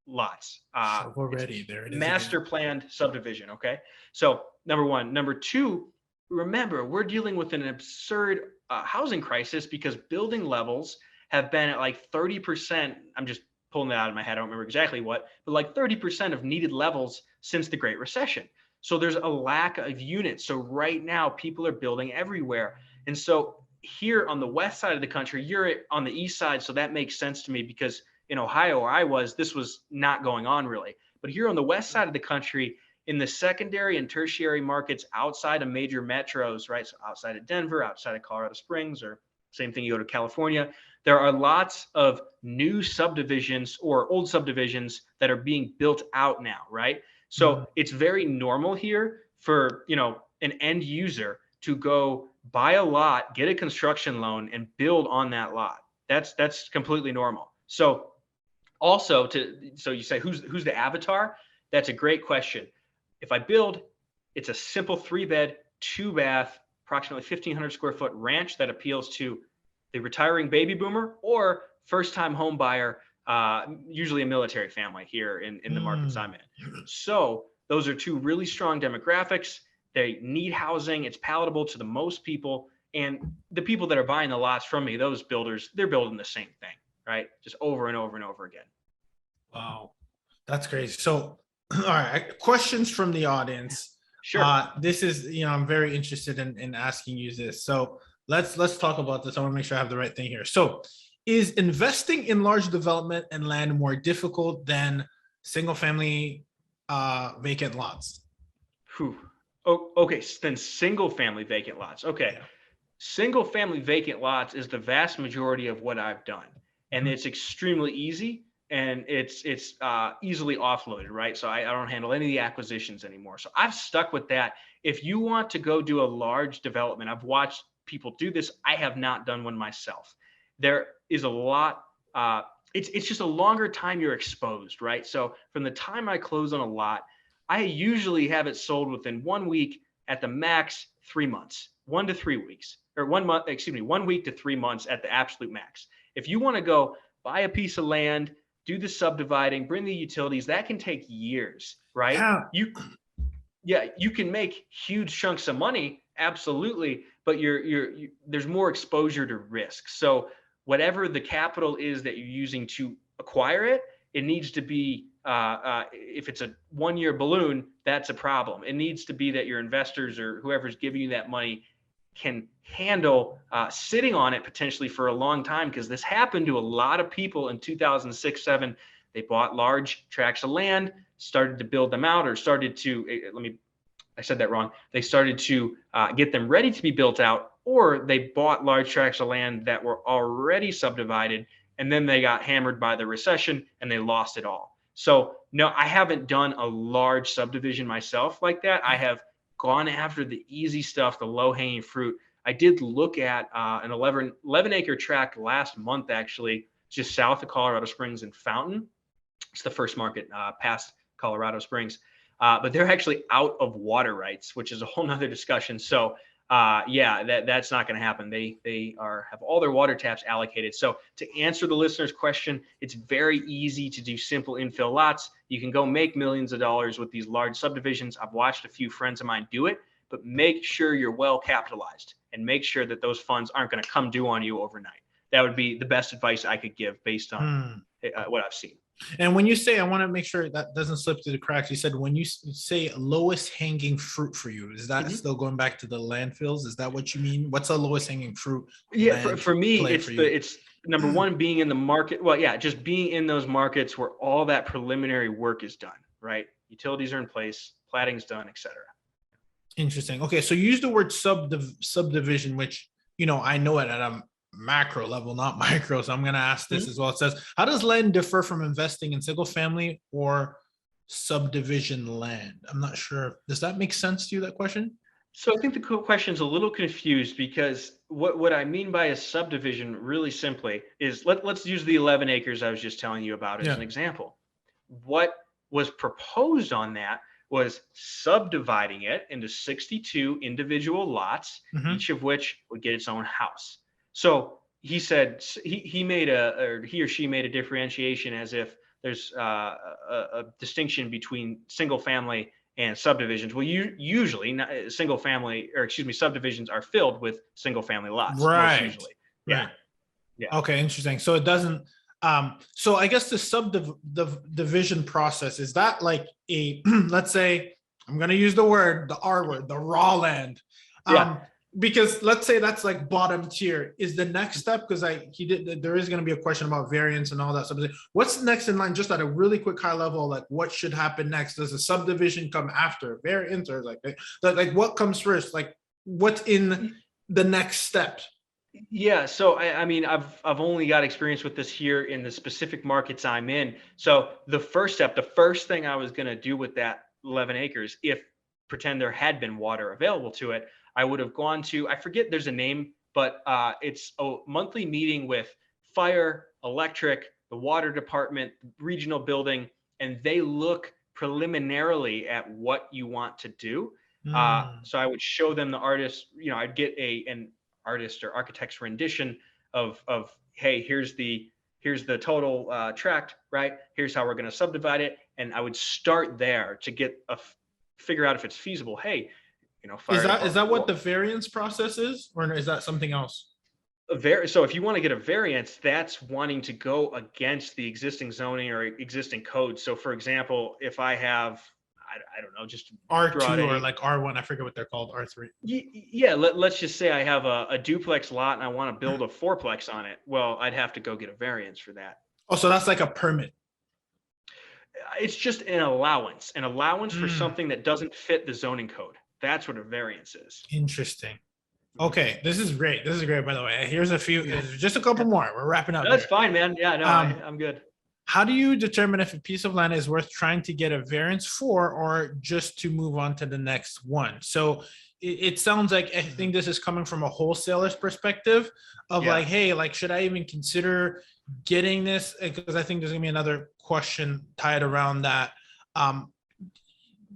lots. Shovel ready, there it is. Master planned subdivision, okay? So number one. Number two, remember, we're dealing with an absurd housing crisis because building levels have been at like 30%. I'm just pulling that out of my head. I don't remember exactly what, but like 30% of needed levels since the Great Recession. So there's a lack of units. So right now, people are building everywhere. And so here on the west side of the country, you're on the east side. So that makes sense to me because in Ohio, where I was, this was not going on really. But here on the west side of the country, in the secondary and tertiary markets outside of major metros, right? So outside of Denver, outside of Colorado Springs, or same thing, you go to California, there are lots of new subdivisions or old subdivisions that are being built out now, right? So it's very normal here for, an end user to go buy a lot, get a construction loan and build on that lot. That's completely normal. So also so you say, who's the avatar? That's a great question. If I build, it's a simple 3-bed, 2-bath, approximately 1,500 square foot ranch that appeals to the retiring baby boomer or first-time home buyer, usually a military family here in the markets I'm in. So those are two really strong demographics. They need housing. It's palatable to the most people. And the people that are buying the lots from me, those builders, they're building the same thing, right? Just over and over and over again. Wow, that's crazy. So, all right, questions from the audience. Sure. This is, I'm very interested in asking you this. So let's talk about this. I want to make sure I have the right thing here. So, is investing in large development and land more difficult than single family vacant lots? Oh, okay. Then single family vacant lots. Okay. Yeah. Single family vacant lots is the vast majority of what I've done. And it's extremely easy and it's easily offloaded, right? So I don't handle any of the acquisitions anymore. So I've stuck with that. If you want to go do a large development, I've watched people do this. I have not done one myself. There is a lot, it's just a longer time you're exposed, right? So from the time I close on a lot, I usually have it sold within 1 week, at the max 3 months, 1 to 3 weeks, or 1 month, 1 week to 3 months at the absolute max. If you want to go buy a piece of land, do the subdividing, bring the utilities, that can take years, right? Yeah. You can make huge chunks of money, absolutely, but there's more exposure to risk. So whatever the capital is that you're using to acquire it, it needs to be, if it's a 1-year balloon, that's a problem. It needs to be that your investors or whoever's giving you that money can handle sitting on it potentially for a long time, because this happened to a lot of people in 2006-07. They bought large tracts of land, started to build them out, or started to, I said that wrong. They started to get them ready to be built out, or they bought large tracts of land that were already subdivided, and then they got hammered by the recession and they lost it all. So no, I haven't done a large subdivision myself like that. I have gone after the easy stuff, the low hanging fruit. I did look at an 11 acre tract last month, actually, just south of Colorado Springs in Fountain. It's the first market past Colorado Springs, but they're actually out of water rights, which is a whole nother discussion. So that's not going to happen. They have all their water taps allocated. So to answer the listener's question, it's very easy to do simple infill lots. You can go make millions of dollars with these large subdivisions. I've watched a few friends of mine do it, but make sure you're well capitalized and make sure that those funds aren't going to come due on you overnight. That would be the best advice I could give based on what I've seen. And when you say, I want to make sure that doesn't slip through the cracks, you said when you say lowest hanging fruit for you, is that still going back to the landfills? Is that what you mean? What's the lowest hanging fruit? Yeah, for me, it's number one, being in the market. Well, yeah, just being in those markets where all that preliminary work is done, right? Utilities are in place, platting's done, et cetera. Interesting. Okay, so you use the word subdivision, which I know it at a macro level, not micro. So I'm going to ask this Mhm. as well. It says, how does land differ from investing in single family or subdivision land? I'm not sure. Does that make sense to you, that question? So I think the question's a little confused because what I mean by a subdivision really simply is let's use the 11 acres I was just telling you about as Yeah. an example. What was proposed on that was subdividing it into 62 individual lots, Hmm. each of which would get its own house. So he said he made or he or she made a differentiation as if there's a distinction between single family and subdivisions. Well, usually single family, or excuse me, subdivisions are filled with single family lots most Right. usually. Yeah, Right. yeah, Okay, interesting. So it doesn't so I guess the subdivision process, is that like a let's say, I'm gonna use the R word, the raw land. yeah. Because let's say that's like bottom tier. Is the next step, because there is gonna be a question about variance and all that stuff. What's next in line, just at a really quick high level, like what should happen next? Does a subdivision come after variance, or like what comes first? Like what's in the next step? Yeah, so I mean, I've only got experience with this here in the specific markets I'm in. So the first step, the first thing I was going to do with that 11 acres, if pretend there had been water available to it, I would have gone to, I forget there's a name, but it's a monthly meeting with fire, electric, the water department, regional building, and they look preliminarily at what you want to do. Hmm. So I would show them the artist, I'd get an artist or architect's rendition of hey, here's the total tract, right? Here's how we're going to subdivide it, and I would start there to figure out if it's feasible. Hey, Is fire that department. what the variance process is, or is that something else? So if you want to get a variance, that's wanting to go against the existing zoning or existing code. So for example, if I have, I don't know, just throw out R2 or any. like R1, I forget what they're called, R3. Yeah, let's just say I have a duplex lot and I want to build a fourplex on it. Well, I'd have to go get a variance for that. Oh, so that's like a permit. It's just an allowance for Mm, something that doesn't fit the zoning code. That's what a variance is. interesting. Mhm. Okay, this is great. This is great, by the way. Here's a few, Yeah, just a couple more. We're wrapping up that's here. fine, man. Yeah, no, Um, I'm good. how do you determine if a piece of land is worth trying to get a variance for, or just to move on to the next one? So it sounds like, I Mhm. think this is coming from a wholesaler's perspective of like, Yeah. hey, like, should I even consider getting this? Because I think there's gonna be another question tied around that. Um,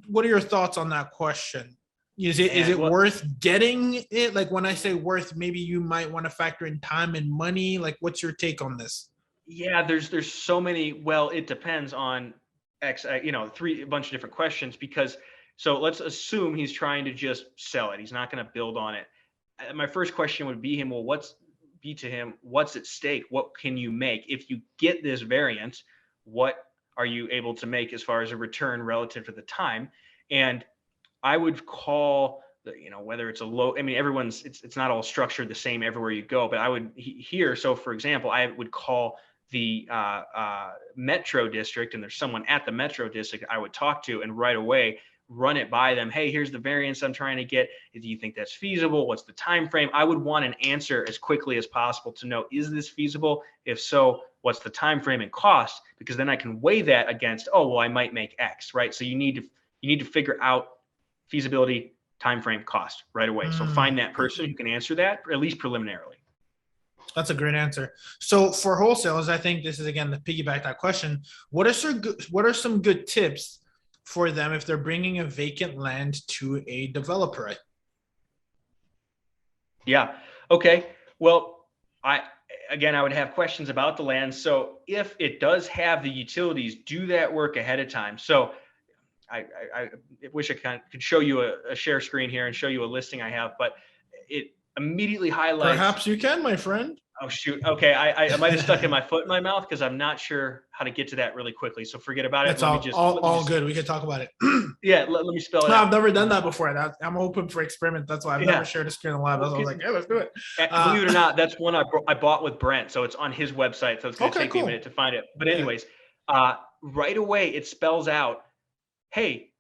what are your thoughts on that question? Is And it what worth getting it? Like, when I say worth, maybe you might want to factor in time and money. Like, what's your take on this? Yeah, there's so many. Well, it depends on a bunch of different questions because so let's assume he's trying to just sell it. He's not going to build on it. My first question would be to him, what's at stake? What can you make if you get this variance? What are you able to make as far as a return relative to the time? And I would call whether it's a low. I mean, it's not all structured the same everywhere you go, but I would here. So, for example, I would call the metro district, and there's someone at the metro district I would talk to, and right away run it by them. Hey, here's the variance I'm trying to get. Do you think that's feasible? What's the time frame? I would want an answer as quickly as possible to know, is this feasible? If so, what's the time frame and cost? Because then I can weigh that against, oh well, I might make X, right? So you need to figure out feasibility, time frame, cost right away. So Hmm. find that person who can answer that, at least preliminarily. That's a great answer. So for wholesalers, I think this is, again, the piggyback that question. What are some good tips for them if they're bringing a vacant land to a developer? Yeah. Okay. Well, I would have questions about the land. So if it does have the utilities, do that work ahead of time. So I wish I could show you a share screen here and show you a listing I have, but it immediately highlights. Perhaps you can, my friend. Oh shoot. Okay, I might have stuck in my foot in my mouth because I'm not sure how to get to that really quickly. So forget about it. It's Let me all, just all let me all just good. We can talk about it. yeah. Let me spell it No, I've out. never done that before. I'm open for experiment. That's why I've never Yeah. shared a screen in the lab. That's why I was like, Okay. yeah, let's do it. Believe it or Uh, not, that's one I bought with Brent, so it's on his website. So it's going to okay, take me a minute cool. to find it. But Yeah. anyways, right away it spells out, hey,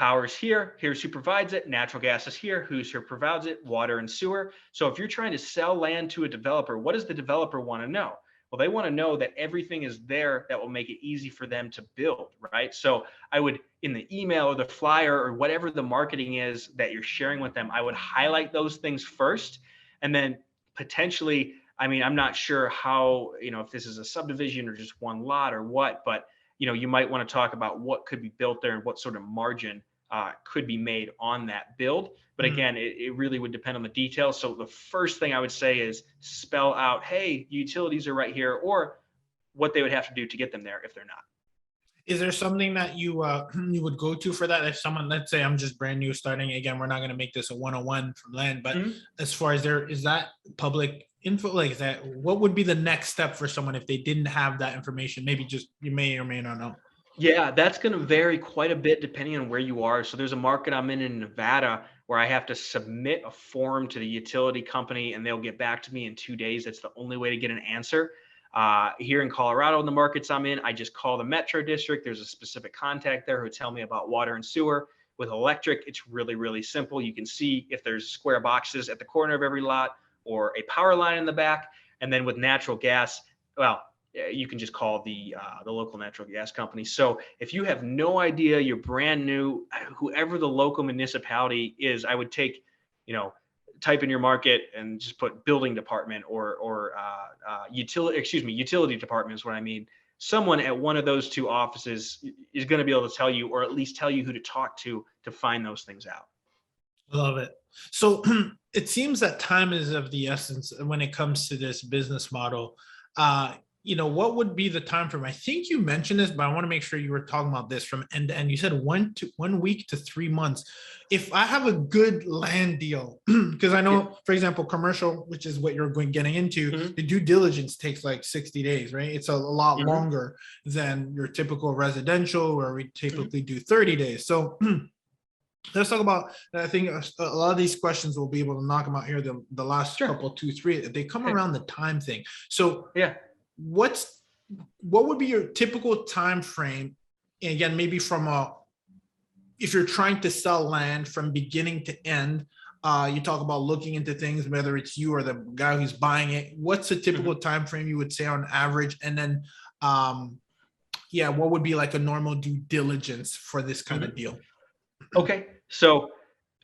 power's here, here's who provides it, natural gas is here, who provides it, water and sewer. So if you're trying to sell land to a developer, what does the developer want to know? Well, they want to know that everything is there that will make it easy for them to build, right? So I would, in the email or the flyer or whatever the marketing is that you're sharing with them, I would highlight those things first. And then potentially, I mean, I'm not sure how, if this is a subdivision or just one lot or what, but you might want to talk about what could be built there and what sort of margin could be made on that build. But again, it really would depend on the details. So the first thing I would say is spell out, hey, utilities are right here, or what they would have to do to get them there if they're not. Is there something that you you would go to for that? If someone, let's say I'm just brand new starting, again, we're not going to make this a 101 from land, but as far as is that public info, like that, what would be the next step for someone if they didn't have that information? Maybe just, you may or may not know. Yeah, that's going to vary quite a bit depending on where you are. So there's a market I'm in Nevada where I have to submit a form to the utility company and they'll get back to me in 2 days. That's the only way to get an answer. Here in Colorado, in the markets I'm in, I just call the Metro District. There's a specific contact there who tell me about water and sewer. With electric, it's really, really simple. You can see if there's square boxes at the corner of every lot or a power line in the back. And then with natural gas, well, you can just call the local natural gas company. So if you have no idea, you're brand new, whoever the local municipality is, I would take, type in your market and just put building department or utility department is what I mean. Someone at one of those two offices is going to be able to tell you, or at least tell you who to talk to find those things out. Love it. So it seems that time is of the essence when it comes to this business model. What would be the time frame? I think you mentioned this, but I want to make sure you were talking about this from end to end. You said 1 week to 3 months. If I have a good land deal, because I know, for example, commercial, which is what you're getting into, the due diligence takes like 60 days, right? It's a lot longer than your typical residential, where we typically do 30 days. So let's talk about, I think a lot of these questions we'll be able to knock them out here. The last couple, 2, 3, they come around the time thing. So what would be your typical time frame? And again, maybe if you're trying to sell land from beginning to end, you talk about looking into things, whether it's you or the guy who's buying it. What's a typical time frame you would say on average? And then, what would be like a normal due diligence for this kind of deal? Okay, so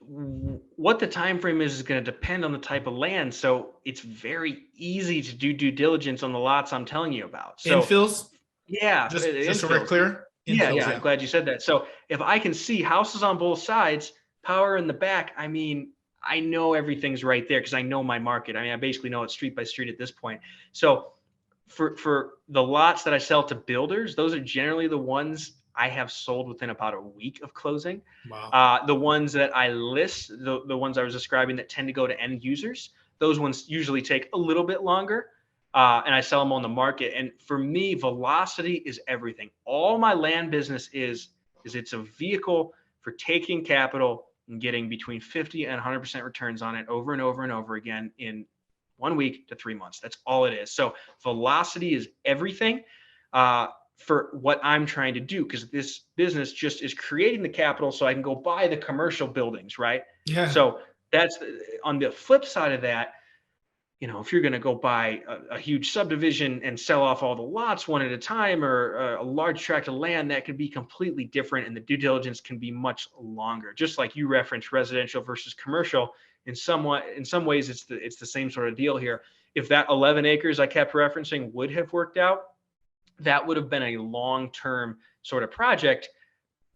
what the time frame is going to depend on the type of land. So it's very easy to do due diligence on the lots I'm telling you about. So infills? Yeah, just so we're clear. Infills, I'm glad you said that. So if I can see houses on both sides, power in the back, I mean, I know everything's right there because I know my market. I mean, I basically know it street by street at this point. So for the lots that I sell to builders, those are generally the ones I have sold within about a week of closing. Wow. The ones that I list, the ones I was describing that tend to go to end users, those ones usually take a little bit longer, and I sell them on the market. And for me, velocity is everything. All my land business is it's a vehicle for taking capital and getting between 50 and 100% returns on it over and over and over again in 1 week to 3 months. That's all it is. So velocity is everything. For what I'm trying to do, because this business just is creating the capital so I can go buy the commercial buildings, right? Yeah. So that's on the flip side of that. If you're going to go buy a huge subdivision and sell off all the lots one at a time, or a large tract of land, that can be completely different, and the due diligence can be much longer. Just like you referenced residential versus commercial, in some ways it's the same sort of deal here. If that 11 acres I kept referencing would have worked out, that would have been a long-term sort of project.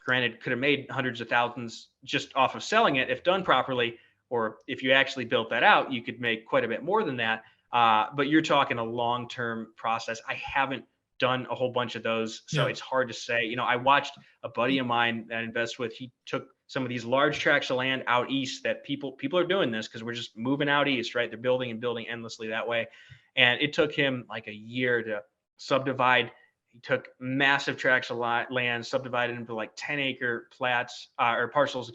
Granted, could have made hundreds of thousands just off of selling it if done properly, or if you actually built that out, you could make quite a bit more than that. But you're talking a long-term process. I haven't done a whole bunch of those, so it's hard to say. I watched a buddy of mine that I invest with. He took some of these large tracts of land out east that people are doing this because we're just moving out east, right? They're building and building endlessly that way. And it took him like a year to subdivide. He took massive tracts of land, subdivided into like 10-acre plats or parcels,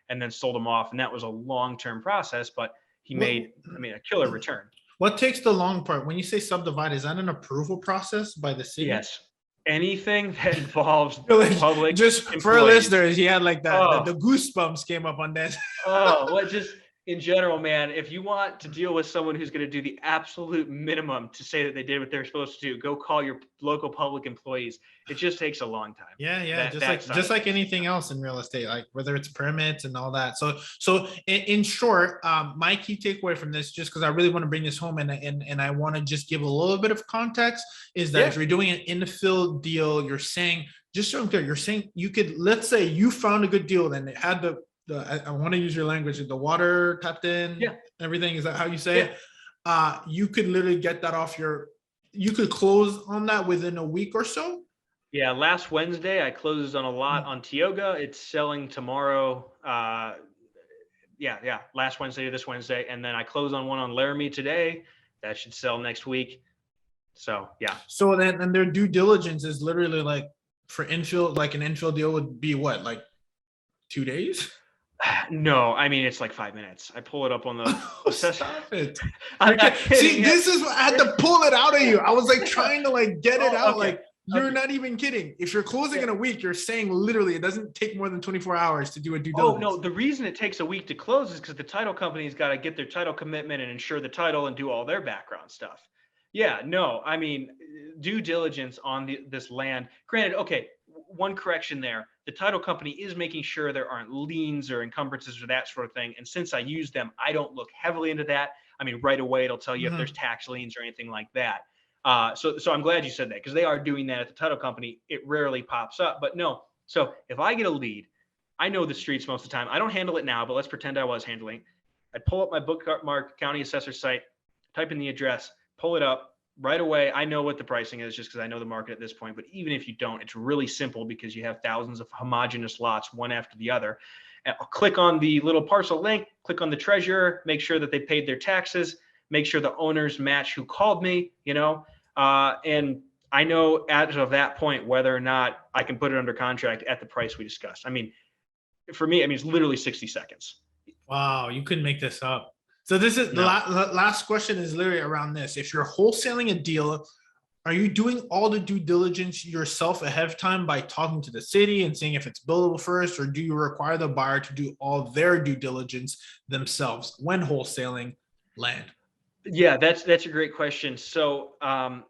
and then sold them off. And that was a long-term process, but he made, a killer return. What takes the long part? When you say subdivide, is that an approval process by the city? Yes. anything that involves Like, public just for our employees. listeners, he had like that Oh, the goosebumps came up on that. oh, well, just in general, man, if you want to deal with someone who's going to do the absolute minimum to say that they did what they're supposed to do, go call your local public employees. It just takes a long time. Yeah, That side just of like things. anything else in real estate, like whether it's permits and all that. So in short, my key takeaway from this, just because I really want to bring this home and I want to just give a little bit of context, is that if Yeah. you're doing an infill deal, you're saying, just so I'm clear, you're saying you could, let's say you found a good deal, and it had I want to use your language, the water tapped in, Yeah. everything. Is that how you say Yeah. it? You could literally get that off you could close on that within a week or so. Yeah. Last Wednesday, I closed on a lot on Tioga. It's selling tomorrow. Yeah. Last Wednesday to this Wednesday. And then I closed on one on Laramie today. That should sell next week. So, yeah. So then, and their due diligence is literally like for infill, like an infill deal would be what, like 2 days? No, I mean, it's like 5 minutes. I pull it up on the assessment. Stop it. I'm not See, kidding. this is what I had to pull it out of you. I was like trying to like get it out. Okay. Like, you're Okay. not even kidding. If you're closing in a week, you're saying literally it doesn't take more than 24 hours to do a due Oh, diligence. no, the reason it takes a week to close is because the title company's got to get their title commitment and insure the title and do all their background stuff. Yeah, no, I mean, due diligence on this land. Granted, okay, one correction there. The title company is making sure there aren't liens or encumbrances or that sort of thing. And since I use them, I don't look heavily into that. I mean, right away, it'll tell you if there's tax liens or anything like that. So I'm glad you said that, because they are doing that at the title company. It rarely pops up, but no. So if I get a lead, I know the streets most of the time. I don't handle it now, but let's pretend I was handling. I'd pull up my bookmark county assessor site, type in the address, pull it up right away. I know what the pricing is just because I know the market at this point. But even if you don't, it's really simple because you have thousands of homogeneous lots, one after the other. I'll click on the little parcel link, click on the treasurer, make sure that they paid their taxes, make sure the owners match who called me, and I know as of that point whether or not I can put it under contract at the price we discussed. I mean, for me, it's literally 60 seconds. Wow, you couldn't make this up. So this is the last question is literally around this. If you're wholesaling a deal, are you doing all the due diligence yourself ahead of time by talking to the city and seeing if it's buildable first, or do you require the buyer to do all their due diligence themselves when wholesaling land? Yeah, that's a great question. So when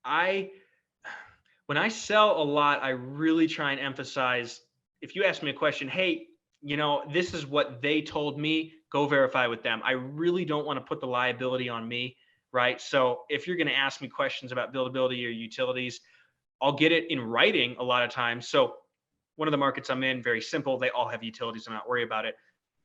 I sell a lot, I really try and emphasize, if you ask me a question, hey, this is what they told me, go verify with them. I really don't want to put the liability on me, right? So if you're going to ask me questions about buildability or utilities, I'll get it in writing a lot of times. So one of the markets I'm in, very simple, they all have utilities. I'm not worried about it.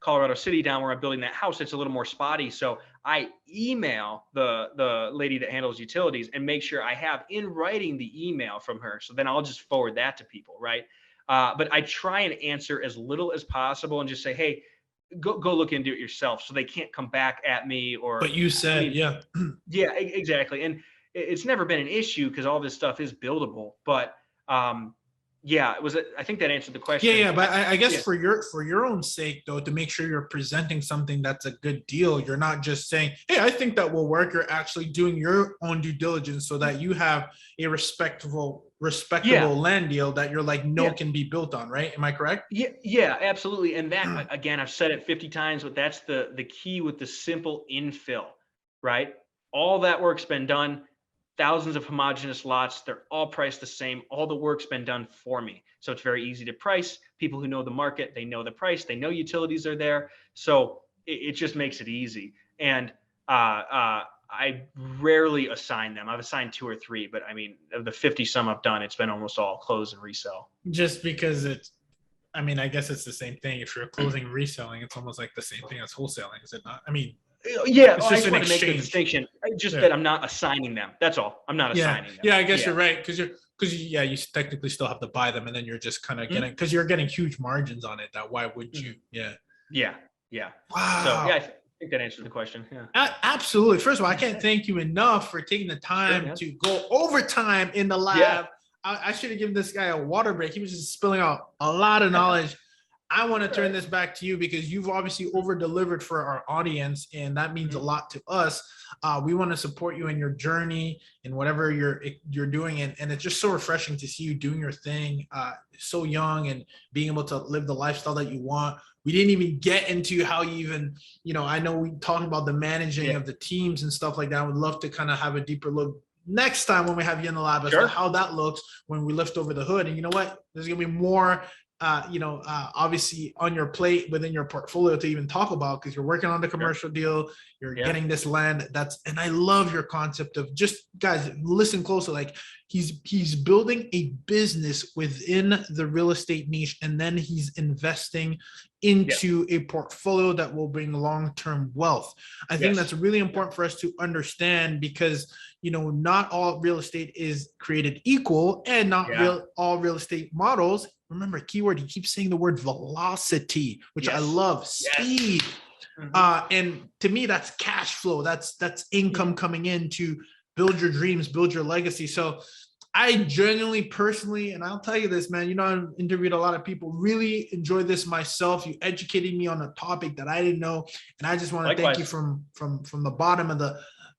Colorado City, down where I'm building that house, it's a little more spotty. So I email the lady that handles utilities and make sure I have in writing the email from her. So then I'll just forward that to people, right? But I try and answer as little as possible and just say, hey, go look into it yourself, so they can't come back at me. Or, But you said, yeah, exactly. And it's never been an issue because all this stuff is buildable. But yeah, I think that answered the question. Yeah, but I guess for your own sake, though, to make sure you're presenting something that's a good deal, you're not just saying, hey, I think that will work. You're actually doing your own due diligence so that you have a respectable land deal that you're like, can be built on, right? Am I correct? Yeah, absolutely. And that, again, I've said it 50 times, but that's the key with the simple infill, right? All that work's been done. Thousands of homogeneous lots. They're all priced the same. All the work's been done for me. So it's very easy to price. People who know the market, they know the price. They know utilities are there. So it just makes it easy. And I rarely assign them. I've assigned 2 or 3, but I mean, of the 50 some I've done, it's been almost all close and resell. Just because I guess it's the same thing. If you're closing and reselling, it's almost like the same thing as wholesaling, is it not? I mean, yeah, it's I just just an want to make the exchange. distinction. Just that I'm not assigning them. That's all. I'm not assigning them. Yeah, I guess you're right, because you technically still have to buy them, and then you're just kind of getting, because you're getting huge margins on it. That why would you? Yeah. Wow. So yeah, I think that answers the question. Yeah. Absolutely. First of all, I can't thank you enough for taking the time to go overtime in the lab. Yeah. I should have given this guy a water break. He was just spilling out a lot of knowledge. I want to turn this back to you because you've obviously over delivered for our audience, and that means a lot to us. We want to support you in your journey and whatever you're doing, and it's just so refreshing to see you doing your thing, so young and being able to live the lifestyle that you want. We didn't even get into how you even, I know we talked about the managing of the teams and stuff like that. I would love to kind of have a deeper look next time when we have you in the lab as to how that looks when we lift over the hood. And you know what? There's going to be more obviously on your plate within your portfolio to even talk about, because you're working on the commercial deal, you're getting this land. And I love your concept of just, guys, listen closely. Like he's building a business within the real estate niche, and then he's investing into a portfolio that will bring long-term wealth. I think that's really important for us to understand, because not all real estate is created equal, and not all real estate models. Remember, keyword, he keeps saying the word velocity, which I love. Speed. And to me, that's cash flow. That's income coming in to build your dreams, build your legacy. So I genuinely, personally, and I'll tell you this, man, I've interviewed a lot of people, really enjoyed this myself. You educated me on a topic that I didn't know. And I just want to thank you from the bottom of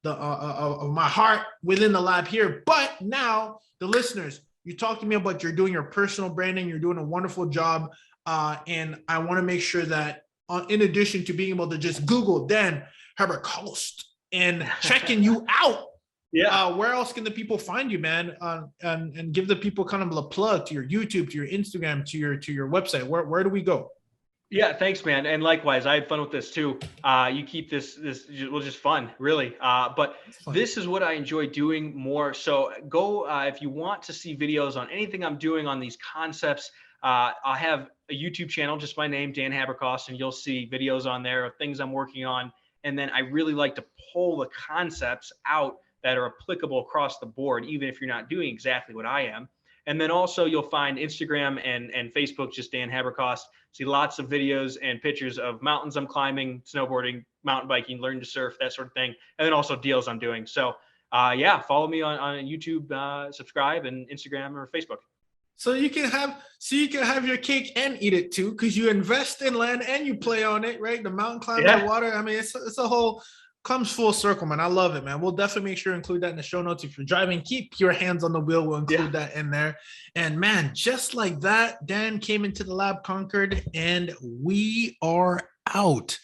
of my heart within the lab here. But now the listeners, you talked to me about you're doing your personal branding. You're doing a wonderful job. And I want to make sure that in addition to being able to just Google Dan Haberkost and checking you out, where else can the people find you, man? And give the people kind of a plug to your YouTube, to your Instagram, to your website. Where do we go? Yeah, thanks, man. And likewise, I had fun with this too. You keep this just fun, really. But this is what I enjoy doing more. So go, if you want to see videos on anything I'm doing on these concepts, I have a YouTube channel, just my name, Dan Haberkost, and you'll see videos on there of things I'm working on. And then I really like to pull the concepts out that are applicable across the board, even if you're not doing exactly what I am. And then also you'll find Instagram and Facebook, just Dan Haberkost. See lots of videos and pictures of mountains I'm climbing, snowboarding, mountain biking, learning to surf, that sort of thing. And then also deals I'm doing. So follow me on YouTube, subscribe, and Instagram or Facebook. So you can have your cake and eat it too, because you invest in land and you play on it, right? The mountain climbing, the water. I mean, it's a whole, comes full circle, man. I love it, man. We'll definitely make sure to include that in the show notes. If you're driving, keep your hands on the wheel. We'll include that in there. And man, just like that, Dan came into the lab, conquered, and we are out.